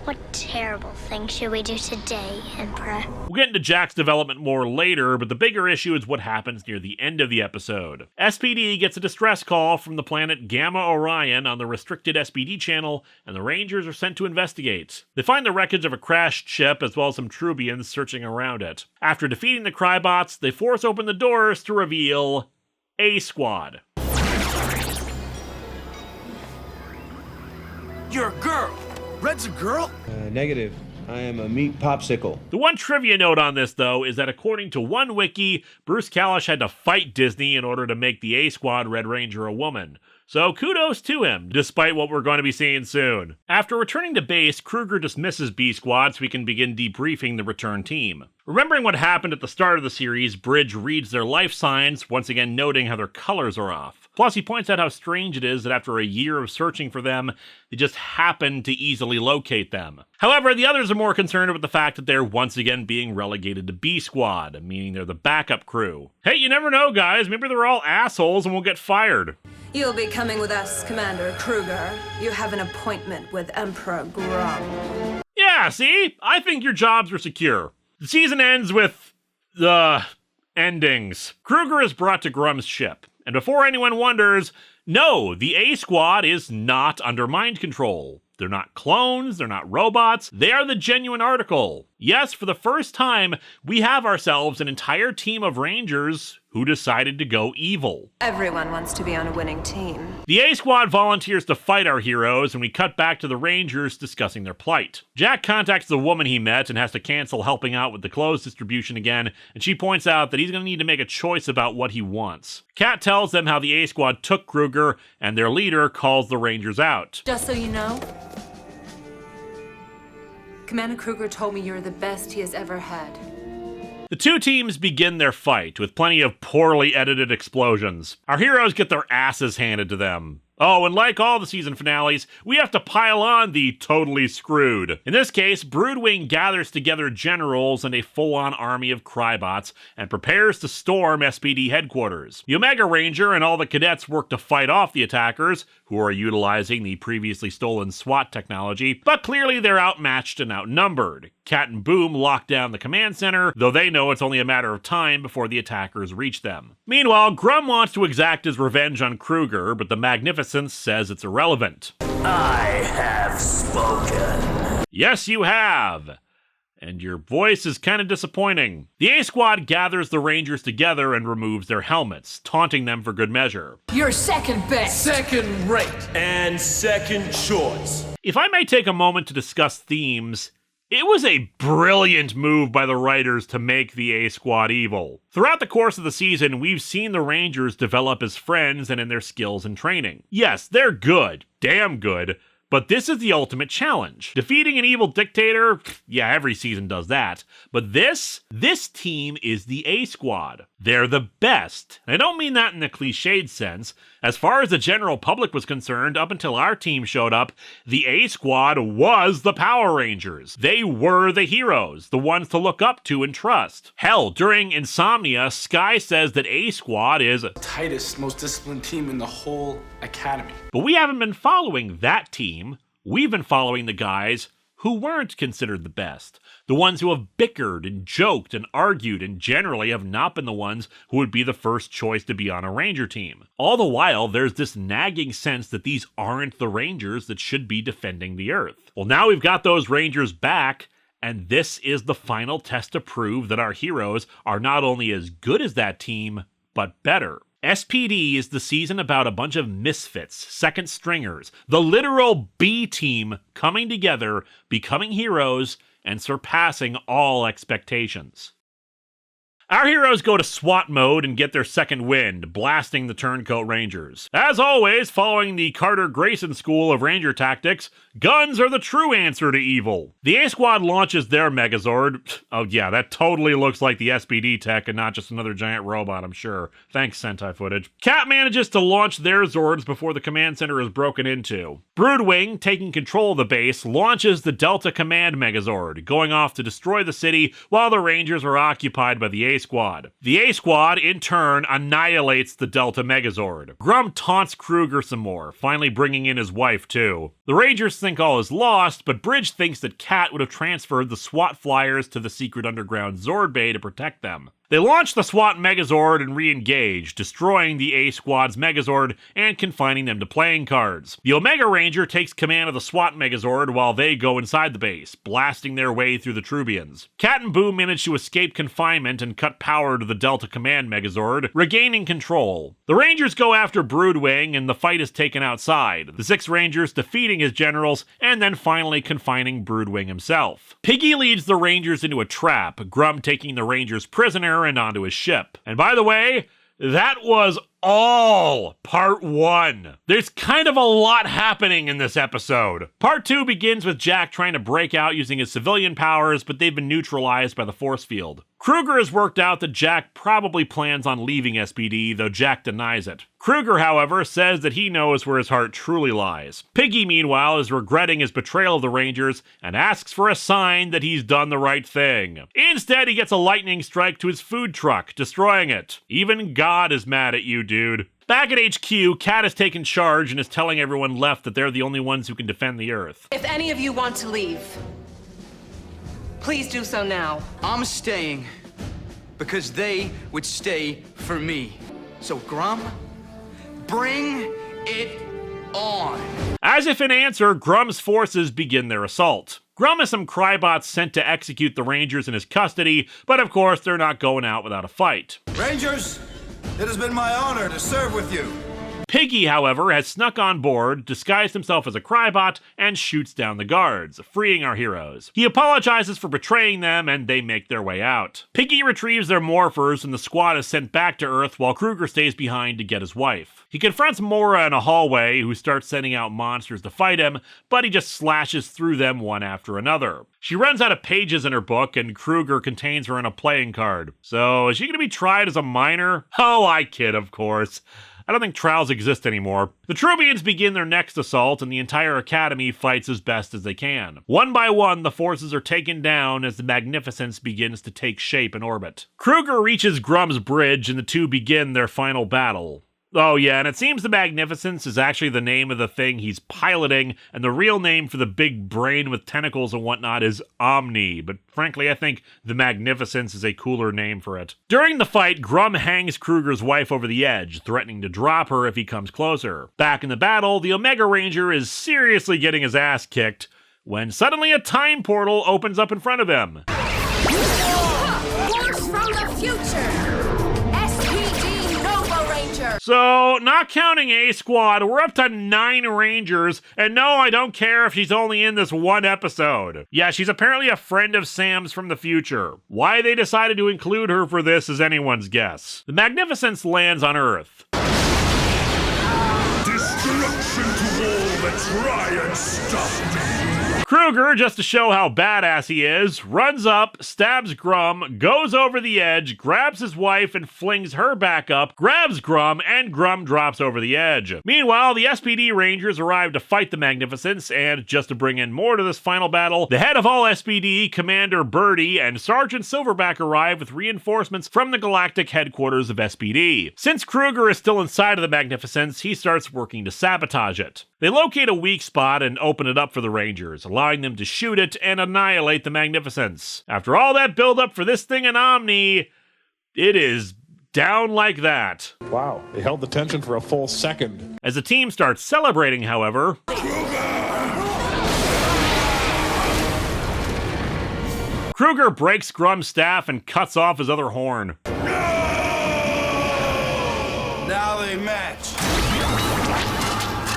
What terrible thing should we do today, Emperor? We'll get into Jack's development more later, but the bigger issue is what happens near the end of the episode. SPD gets a distress call from the planet Gamma Orion on the restricted SPD channel, and the Rangers are sent to investigate. They find the wreckage of a crashed ship as well as some Trubians searching around it. After defeating the Crybots, they force open the doors to reveal A-Squad. You're a girl! Red's a girl? Negative. I am a meat popsicle. The one trivia note on this, though, is that according to one wiki, Bruce Kalish had to fight Disney in order to make the A-Squad Red Ranger a woman. So kudos to him, despite what we're going to be seeing soon. After returning to base, Kruger dismisses B-Squad so we can begin debriefing the return team. Remembering what happened at the start of the series, Bridge reads their life signs, once again noting how their colors are off. Plus, he points out how strange it is that after a year of searching for them, they just happen to easily locate them. However, the others are more concerned about the fact that they're once again being relegated to B-Squad, meaning they're the backup crew. Hey, you never know, guys. Maybe they're all assholes and will get fired. You'll be coming with us, Commander Kruger. You have an appointment with Emperor Grum. Yeah, see? I think your jobs are secure. The season ends with endings. Kruger is brought to Grum's ship. And before anyone wonders, no, the A-Squad is not under mind control. They're not clones, they're not robots, they are the genuine article. Yes, for the first time, we have ourselves an entire team of Rangers who decided to go evil. Everyone wants to be on a winning team. The A Squad volunteers to fight our heroes, and we cut back to the Rangers discussing their plight. Jack contacts the woman he met and has to cancel helping out with the clothes distribution again, and she points out that he's going to need to make a choice about what he wants. Kat tells them how the A Squad took Kruger, and their leader calls the Rangers out. Just so you know, Commander Kruger told me you're the best he has ever had. The two teams begin their fight with plenty of poorly edited explosions. Our heroes get their asses handed to them. Oh, and like all the season finales, we have to pile on the totally screwed. In this case, Broodwing gathers together generals and a full-on army of Crybots and prepares to storm SPD headquarters. The Omega Ranger and all the cadets work to fight off the attackers, who are utilizing the previously stolen SWAT technology, but clearly they're outmatched and outnumbered. Cat and Boom lock down the command center, though they know it's only a matter of time before the attackers reach them. Meanwhile, Grum wants to exact his revenge on Kruger, but the Magnificence says it's irrelevant. I have spoken. Yes, you have. And your voice is kind of disappointing. The A Squad gathers the Rangers together and removes their helmets, taunting them for good measure. You're second best. Second rate and second choice. If I may take a moment to discuss themes, it was a brilliant move by the writers to make the A Squad evil. Throughout the course of the season, we've seen the Rangers develop as friends and in their skills and training. Yes, they're good, damn good, but this is the ultimate challenge. Defeating an evil dictator, yeah, every season does that. But this team is the A Squad. They're the best. And I don't mean that in a cliched sense. As far as the general public was concerned, up until our team showed up, the A Squad was the Power Rangers. They were the heroes, the ones to look up to and trust. Hell, during Insomnia, Sky says that A Squad is the tightest, most disciplined team in the whole academy. But we haven't been following that team. We've been following the guys who weren't considered the best. The ones who have bickered and joked and argued and generally have not been the ones who would be the first choice to be on a Ranger team. All the while, there's this nagging sense that these aren't the Rangers that should be defending the Earth. Well, now we've got those Rangers back, and this is the final test to prove that our heroes are not only as good as that team, but better. SPD is the season about a bunch of misfits, second stringers, the literal B team coming together, becoming heroes, and surpassing all expectations. Our heroes go to SWAT mode and get their second wind, blasting the Turncoat Rangers. As always, following the Carter Grayson school of Ranger tactics, guns are the true answer to evil. The A Squad launches their Megazord. Oh yeah, that totally looks like the SPD tech and not just another giant robot, I'm sure. Thanks, Sentai footage. Cat manages to launch their Zords before the command center is broken into. Broodwing, taking control of the base, launches the Delta Command Megazord, going off to destroy the city while the Rangers are occupied by the A Squad. The A Squad, in turn, annihilates the Delta Megazord. Grum taunts Kruger some more, finally bringing in his wife, too. The Rangers think all is lost, but Bridge thinks that Kat would have transferred the SWAT flyers to the secret underground Zord Bay to protect them. They launch the SWAT Megazord and re-engage, destroying the A Squad's Megazord and confining them to playing cards. The Omega Ranger takes command of the SWAT Megazord while they go inside the base, blasting their way through the Trubians. Cat and Boom manage to escape confinement and cut power to the Delta Command Megazord, regaining control. The Rangers go after Broodwing and the fight is taken outside, the 6 Rangers defeating his generals and then finally confining Broodwing himself. Piggy leads the Rangers into a trap, Grum taking the Rangers prisoner and onto his ship. And by the way, that was all part 1. There's kind of a lot happening in this episode. Part 2 begins with Jack trying to break out using his civilian powers, but they've been neutralized by the force field. Kruger has worked out that Jack probably plans on leaving SPD, though Jack denies it. Kruger, however, says that he knows where his heart truly lies. Piggy, meanwhile, is regretting his betrayal of the Rangers and asks for a sign that he's done the right thing. Instead, he gets a lightning strike to his food truck, destroying it. Even God is mad at you, dude. Back at HQ, Kat has taken charge and is telling everyone left that they're the only ones who can defend the Earth. If any of you want to leave, please do so now. I'm staying because they would stay for me. So Grum, bring it on. As if in answer, Grum's forces begin their assault. Grum has some Crybots sent to execute the Rangers in his custody, but of course they're not going out without a fight. Rangers, it has been my honor to serve with you. Piggy, however, has snuck on board, disguised himself as a Crybot, and shoots down the guards, freeing our heroes. He apologizes for betraying them, and they make their way out. Piggy retrieves their morphers, and the squad is sent back to Earth while Kruger stays behind to get his wife. He confronts Mora in a hallway, who starts sending out monsters to fight him, but he just slashes through them one after another. She runs out of pages in her book, and Kruger contains her in a playing card. So, is she going to be tried as a minor? Oh, I kid, of course. I don't think trials exist anymore. The Trubians begin their next assault, and the entire Academy fights as best as they can. One by one, the forces are taken down as the Magnificence begins to take shape in orbit. Kruger reaches Grum's bridge, and the two begin their final battle. Oh yeah, and it seems the Magnificence is actually the name of the thing he's piloting, and the real name for the big brain with tentacles and whatnot is Omni, but frankly I think the Magnificence is a cooler name for it. During the fight, Grum hangs Kruger's wife over the edge, threatening to drop her if he comes closer. Back in the battle, the Omega Ranger is seriously getting his ass kicked, when suddenly a time portal opens up in front of him. Force from the future! So, not counting A-Squad, we're up to 9 Rangers, and no, I don't care if she's only in this one episode. Yeah, she's apparently a friend of Sam's from the future. Why they decided to include her for this is anyone's guess. The Magnificence lands on Earth. Destruction to all that try and stop me! Kruger, just to show how badass he is, runs up, stabs Grum, goes over the edge, grabs his wife and flings her back up, grabs Grum, and Grum drops over the edge. Meanwhile, the SPD Rangers arrive to fight the Magnificence, and just to bring in more to this final battle, the head of all SPD, Commander Birdie, and Sergeant Silverback arrive with reinforcements from the galactic headquarters of SPD. Since Kruger is still inside of the Magnificence, he starts working to sabotage it. They locate a weak spot and open it up for the Rangers, allowing them to shoot it and annihilate the Magnificence. After all that build-up for this thing in Omni, it is down like that. Wow, they held the tension for a full second. As the team starts celebrating, however, Kruger breaks Grum's staff and cuts off his other horn. Now they match.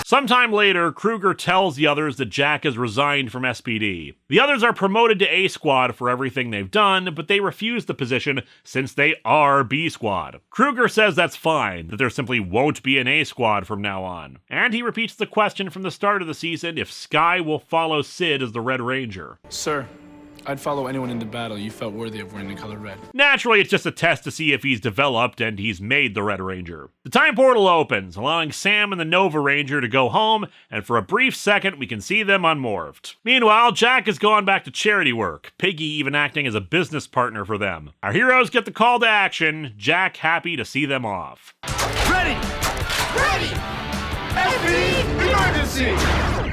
Sometime later, Kruger tells the others that Jack has resigned from SPD. The others are promoted to A-Squad for everything they've done, but they refuse the position since they are B-Squad. Kruger says that's fine, that there simply won't be an A-Squad from now on. And he repeats the question from the start of the season if Skye will follow Sid as the Red Ranger. Sir, I'd follow anyone into battle you felt worthy of wearing the color red. Naturally, it's just a test to see if he's developed and he's made the Red Ranger. The time portal opens, allowing Sam and the Nova Ranger to go home, and for a brief second, we can see them unmorphed. Meanwhile, Jack has gone back to charity work, Piggy even acting as a business partner for them. Our heroes get the call to action, Jack happy to see them off. Ready! Ready! SPD emergency!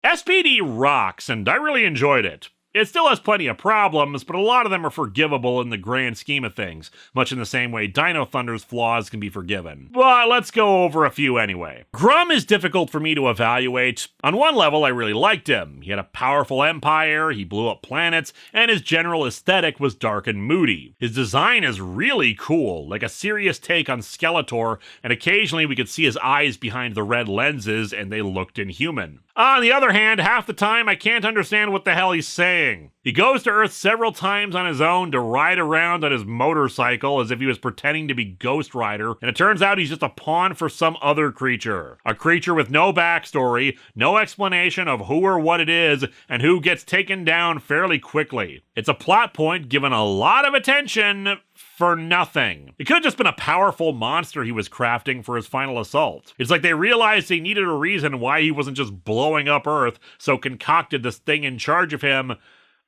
SPD rocks, and I really enjoyed it. It still has plenty of problems, but a lot of them are forgivable in the grand scheme of things, much in the same way Dino Thunder's flaws can be forgiven. But let's go over a few anyway. Grum is difficult for me to evaluate. On one level, I really liked him. He had a powerful empire, he blew up planets, and his general aesthetic was dark and moody. His design is really cool, like a serious take on Skeletor, and occasionally we could see his eyes behind the red lenses and they looked inhuman. On the other hand, half the time I can't understand what the hell he's saying. He goes to Earth several times on his own to ride around on his motorcycle as if he was pretending to be Ghost Rider, and it turns out he's just a pawn for some other creature. A creature with no backstory, no explanation of who or what it is, and who gets taken down fairly quickly. It's a plot point given a lot of attention for nothing. It could have just been a powerful monster he was crafting for his final assault. It's like they realized they needed a reason why he wasn't just blowing up Earth, so concocted this thing in charge of him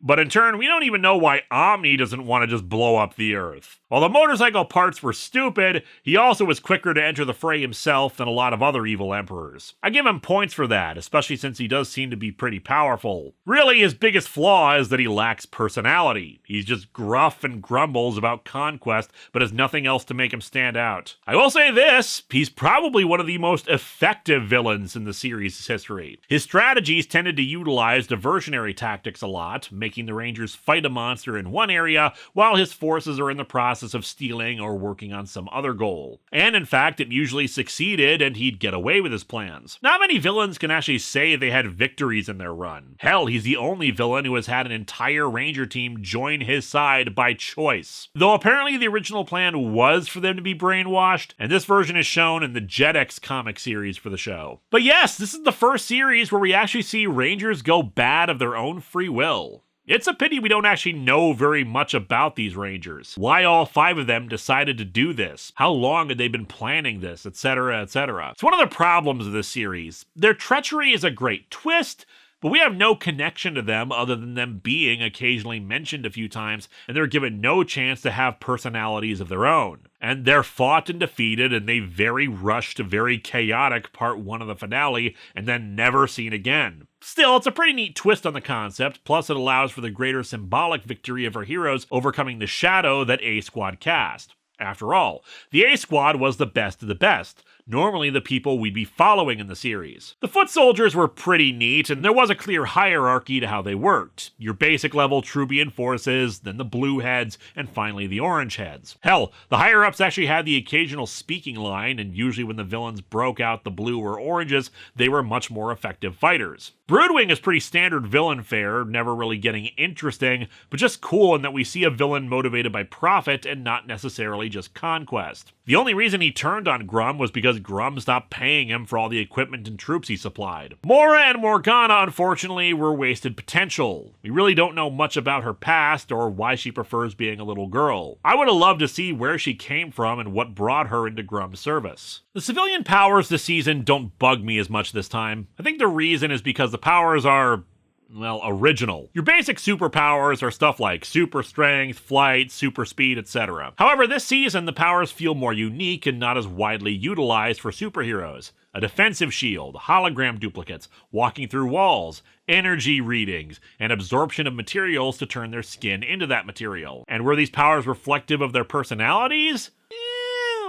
But in turn, we don't even know why Omni doesn't want to just blow up the Earth. While the motorcycle parts were stupid, he also was quicker to enter the fray himself than a lot of other evil emperors. I give him points for that, especially since he does seem to be pretty powerful. Really, his biggest flaw is that he lacks personality. He's just gruff and grumbles about conquest, but has nothing else to make him stand out. I will say this, he's probably one of the most effective villains in the series' history. His strategies tended to utilize diversionary tactics a lot, making the Rangers fight a monster in one area while his forces are in the process of stealing or working on some other goal. And in fact, it usually succeeded and he'd get away with his plans. Not many villains can actually say they had victories in their run. Hell, he's the only villain who has had an entire Ranger team join his side by choice. Though apparently the original plan was for them to be brainwashed, and this version is shown in the JetX comic series for the show. But yes, this is the first series where we actually see Rangers go bad of their own free will. It's a pity we don't actually know very much about these Rangers. Why all 5 of them decided to do this? How long had they been planning this, etc., etc. It's one of the problems of this series. Their treachery is a great twist, but we have no connection to them other than them being occasionally mentioned a few times, and they're given no chance to have personalities of their own. And they're fought and defeated, and they very rushed, very chaotic part 1 of the finale, and then never seen again. Still, it's a pretty neat twist on the concept, plus it allows for the greater symbolic victory of our heroes overcoming the shadow that A-Squad cast. After all, the A-Squad was the best of the best, normally the people we'd be following in the series. The foot soldiers were pretty neat, and there was a clear hierarchy to how they worked. Your basic level Trubian forces, then the blue heads, and finally the orange heads. Hell, the higher-ups actually had the occasional speaking line, and usually when the villains broke out the blue or oranges, they were much more effective fighters. Broodwing is pretty standard villain fare, never really getting interesting, but just cool in that we see a villain motivated by profit and not necessarily just conquest. The only reason he turned on Grum was because Grum stopped paying him for all the equipment and troops he supplied. Mora and Morgana, unfortunately, were wasted potential. We really don't know much about her past or why she prefers being a little girl. I would have loved to see where she came from and what brought her into Grum's service. The civilian powers this season don't bug me as much this time. I think the reason is because the powers are, well, original. Your basic superpowers are stuff like super strength, flight, super speed, etc. However, this season the powers feel more unique and not as widely utilized for superheroes. A defensive shield, hologram duplicates, walking through walls, energy readings, and absorption of materials to turn their skin into that material. And were these powers reflective of their personalities?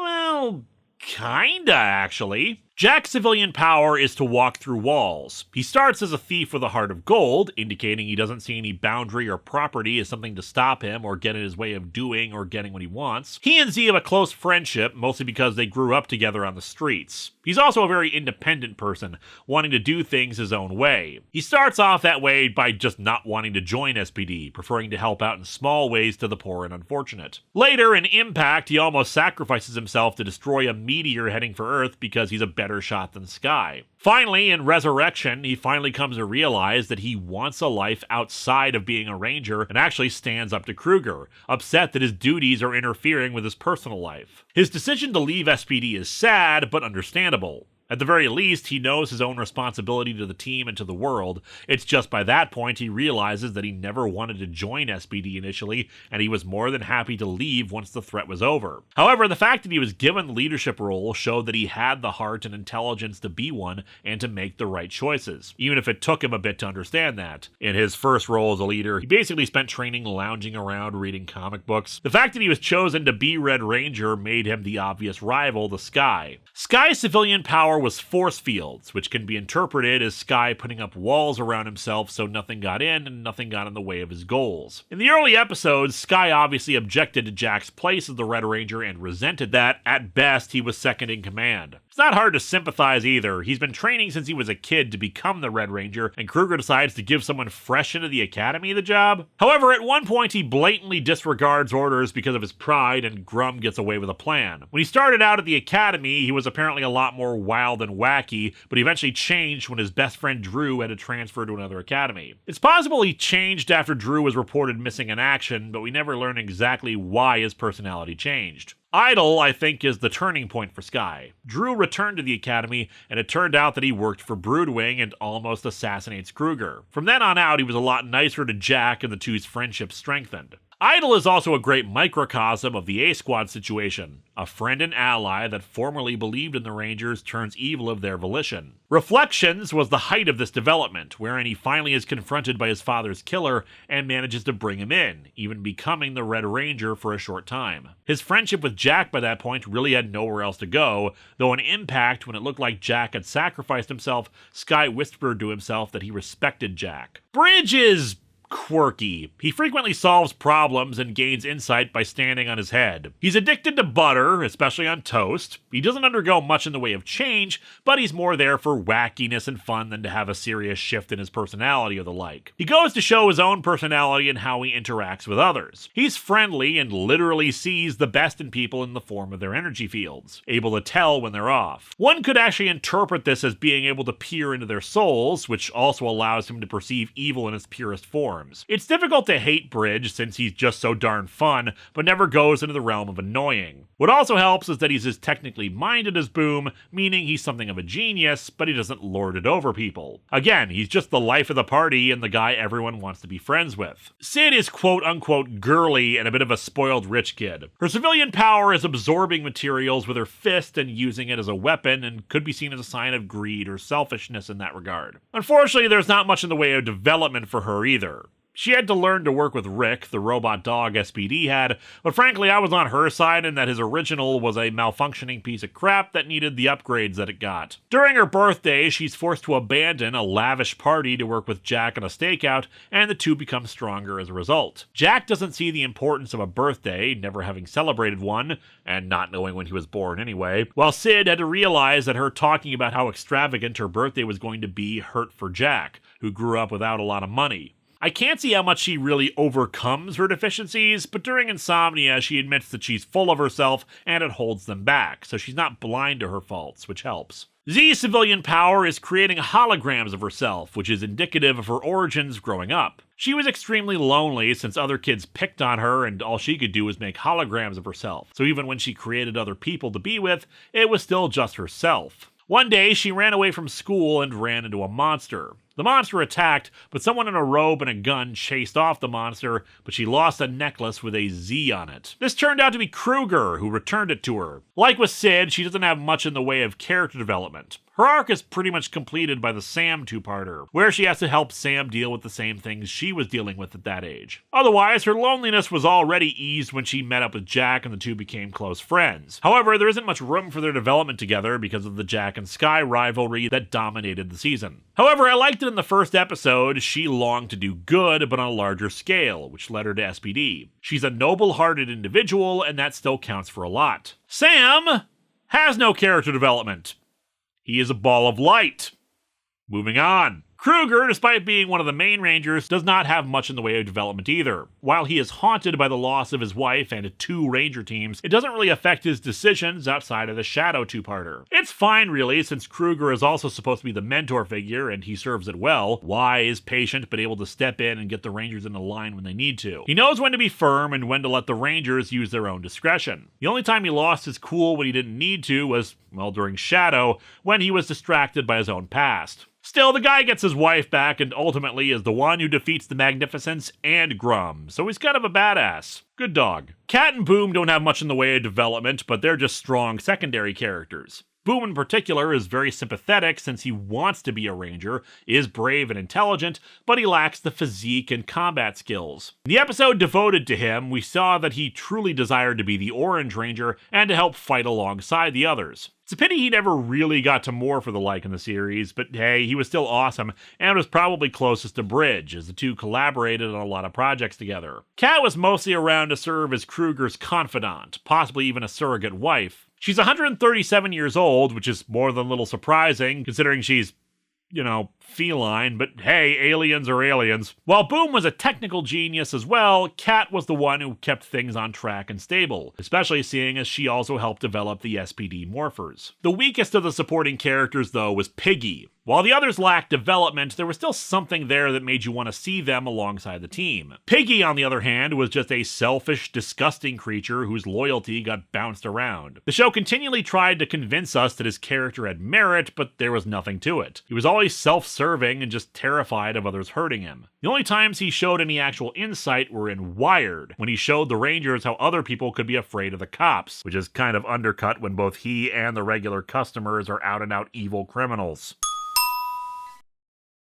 Well, kinda, actually. Jack's civilian power is to walk through walls. He starts as a thief with a heart of gold, indicating he doesn't see any boundary or property as something to stop him or get in his way of doing or getting what he wants. He and Z have a close friendship, mostly because they grew up together on the streets. He's also a very independent person, wanting to do things his own way. He starts off that way by just not wanting to join SPD, preferring to help out in small ways to the poor and unfortunate. Later, in Impact, he almost sacrifices himself to destroy a meteor heading for Earth because he's a better shot than Sky. Finally, in Resurrection, he finally comes to realize that he wants a life outside of being a Ranger and actually stands up to Kruger, upset that his duties are interfering with his personal life. His decision to leave SPD is sad, but understandable. At the very least, he knows his own responsibility to the team and to the world. It's just by that point he realizes that he never wanted to join SPD initially, and he was more than happy to leave once the threat was over. However, the fact that he was given the leadership role showed that he had the heart and intelligence to be one and to make the right choices, even if it took him a bit to understand that. In his first role as a leader, he basically spent training lounging around reading comic books. The fact that he was chosen to be Red Ranger made him the obvious rival to Sky. Sky's civilian power was force fields, which can be interpreted as Sky putting up walls around himself so nothing got in and nothing got in the way of his goals. In the early episodes, Sky obviously objected to Jack's place as the Red Ranger and resented that, at best, he was second in command. It's not hard to sympathize either. He's been training since he was a kid to become the Red Ranger, and Kruger decides to give someone fresh into the academy the job. However, at one point he blatantly disregards orders because of his pride, and Grum gets away with a plan. When he started out at the academy, he was apparently a lot more wild wild and wacky, but he eventually changed when his best friend Drew had to transfer to another academy. It's possible he changed after Drew was reported missing in action, but we never learn exactly why his personality changed. Idle, I think, is the turning point for Skye. Drew returned to the academy, and it turned out that he worked for Broodwing and almost assassinates Kruger. From then on out, he was a lot nicer to Jack, and the two's friendship strengthened. Idle is also a great microcosm of the A-Squad situation. A friend and ally that formerly believed in the Rangers turns evil of their volition. Reflections was the height of this development, wherein he finally is confronted by his father's killer and manages to bring him in, even becoming the Red Ranger for a short time. His friendship with Jack by that point really had nowhere else to go, though in Impact, when it looked like Jack had sacrificed himself, Skye whispered to himself that he respected Jack. Bridge is quirky. He frequently solves problems and gains insight by standing on his head. He's addicted to butter, especially on toast. He doesn't undergo much in the way of change, but he's more there for wackiness and fun than to have a serious shift in his personality or the like. He goes to show his own personality and how he interacts with others. He's friendly and literally sees the best in people in the form of their energy fields, able to tell when they're off. One could actually interpret this as being able to peer into their souls, which also allows him to perceive evil in its purest form. It's difficult to hate Bridge since he's just so darn fun, but never goes into the realm of annoying. What also helps is that he's as technically minded as Boom, meaning he's something of a genius, but he doesn't lord it over people. Again, he's just the life of the party and the guy everyone wants to be friends with. Sid is quote-unquote girly and a bit of a spoiled rich kid. Her civilian power is absorbing materials with her fist and using it as a weapon, and could be seen as a sign of greed or selfishness in that regard. Unfortunately, there's not much in the way of development for her either. She had to learn to work with Rick, the robot dog SPD had, but frankly I was on her side in that his original was a malfunctioning piece of crap that needed the upgrades that it got. During her birthday, she's forced to abandon a lavish party to work with Jack on a stakeout, and the two become stronger as a result. Jack doesn't see the importance of a birthday, never having celebrated one, and not knowing when he was born anyway, while Sid had to realize that her talking about how extravagant her birthday was going to be hurt for Jack, who grew up without a lot of money. I can't see how much she really overcomes her deficiencies, but during Insomnia, she admits that she's full of herself and it holds them back, so she's not blind to her faults, which helps. Z's civilian power is creating holograms of herself, which is indicative of her origins growing up. She was extremely lonely since other kids picked on her and all she could do was make holograms of herself, so even when she created other people to be with, it was still just herself. One day, she ran away from school and ran into a monster. The monster attacked, but someone in a robe and a gun chased off the monster, but she lost a necklace with a Z on it. This turned out to be Kruger, who returned it to her. Like with Sid, she doesn't have much in the way of character development. Her arc is pretty much completed by the Sam two-parter, where she has to help Sam deal with the same things she was dealing with at that age. Otherwise, her loneliness was already eased when she met up with Jack and the two became close friends. However, there isn't much room for their development together because of the Jack and Skye rivalry that dominated the season. However, I liked it in the first episode. She longed to do good, but on a larger scale, which led her to SPD. She's a noble-hearted individual, and that still counts for a lot. Sam has no character development. He is a ball of light. Moving on. Kruger, despite being one of the main Rangers, does not have much in the way of development either. While he is haunted by the loss of his wife and 2 Ranger teams, it doesn't really affect his decisions outside of the Shadow two-parter. It's fine really, since Kruger is also supposed to be the mentor figure and he serves it well, wise, patient, but able to step in and get the Rangers in line when they need to. He knows when to be firm and when to let the Rangers use their own discretion. The only time he lost his cool when he didn't need to was, well, during Shadow, when he was distracted by his own past. Still, the guy gets his wife back and ultimately is the one who defeats the Magnificents and Grum, so he's kind of a badass. Good dog. Cat and Boom don't have much in the way of development, but they're just strong secondary characters. Boom in particular is very sympathetic since he wants to be a ranger, is brave and intelligent, but he lacks the physique and combat skills. In the episode devoted to him, we saw that he truly desired to be the Orange Ranger and to help fight alongside the others. It's a pity he never really got to more for the like in the series, but hey, he was still awesome and was probably closest to Bridge, as the two collaborated on a lot of projects together. Kat was mostly around to serve as Kruger's confidant, possibly even a surrogate wife. She's 137 years old, which is more than a little surprising, considering she's, feline, but hey, aliens are aliens. While Boom was a technical genius as well, Kat was the one who kept things on track and stable, especially seeing as she also helped develop the SPD morphers. The weakest of the supporting characters, though, was Piggy. While the others lacked development, there was still something there that made you want to see them alongside the team. Piggy, on the other hand, was just a selfish, disgusting creature whose loyalty got bounced around. The show continually tried to convince us that his character had merit, but there was nothing to it. He was always self-serving and just terrified of others hurting him. The only times he showed any actual insight were in Wired, when he showed the Rangers how other people could be afraid of the cops, which is kind of undercut when both he and the regular customers are out-and-out evil criminals.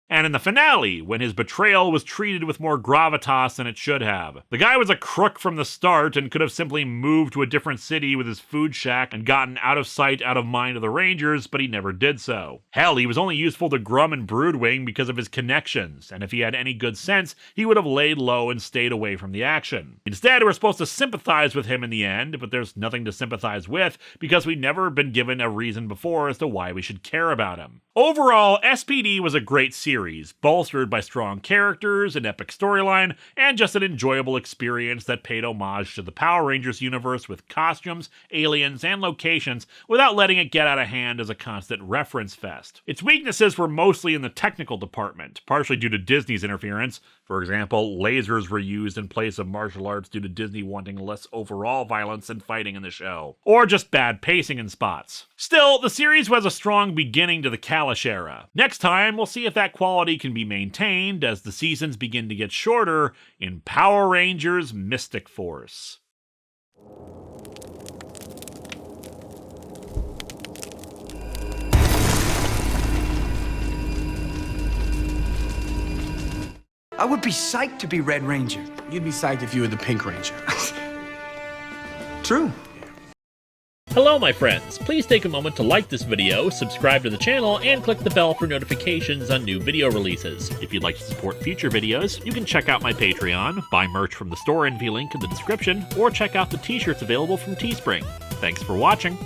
And in the finale, when his betrayal was treated with more gravitas than it should have. The guy was a crook from the start and could have simply moved to a different city with his food shack and gotten out of sight, out of mind of the Rangers, but he never did so. Hell, he was only useful to Grum and Broodwing because of his connections, and if he had any good sense, he would have laid low and stayed away from the action. Instead, we're supposed to sympathize with him in the end, but there's nothing to sympathize with because we've never been given a reason before as to why we should care about him. Overall, SPD was a great series, bolstered by strong characters, an epic storyline, and just an enjoyable experience that paid homage to the Power Rangers universe with costumes, aliens, and locations without letting it get out of hand as a constant reference fest. Its weaknesses were mostly in the technical department, partially due to Disney's interference. For example, lasers were used in place of martial arts due to Disney wanting less overall violence and fighting in the show, or just bad pacing in spots. Still, the series was a strong beginning to the Kalish era. Next time, we'll see if that quality can be maintained as the seasons begin to get shorter in Power Rangers Mystic Force. I would be psyched to be Red Ranger. You'd be psyched if you were the Pink Ranger. True. Hello my friends, please take a moment to like this video, subscribe to the channel, and click the bell for notifications on new video releases. If you'd like to support future videos, you can check out my Patreon, buy merch from the store envy link in the description, or check out the t-shirts available from Teespring. Thanks for watching.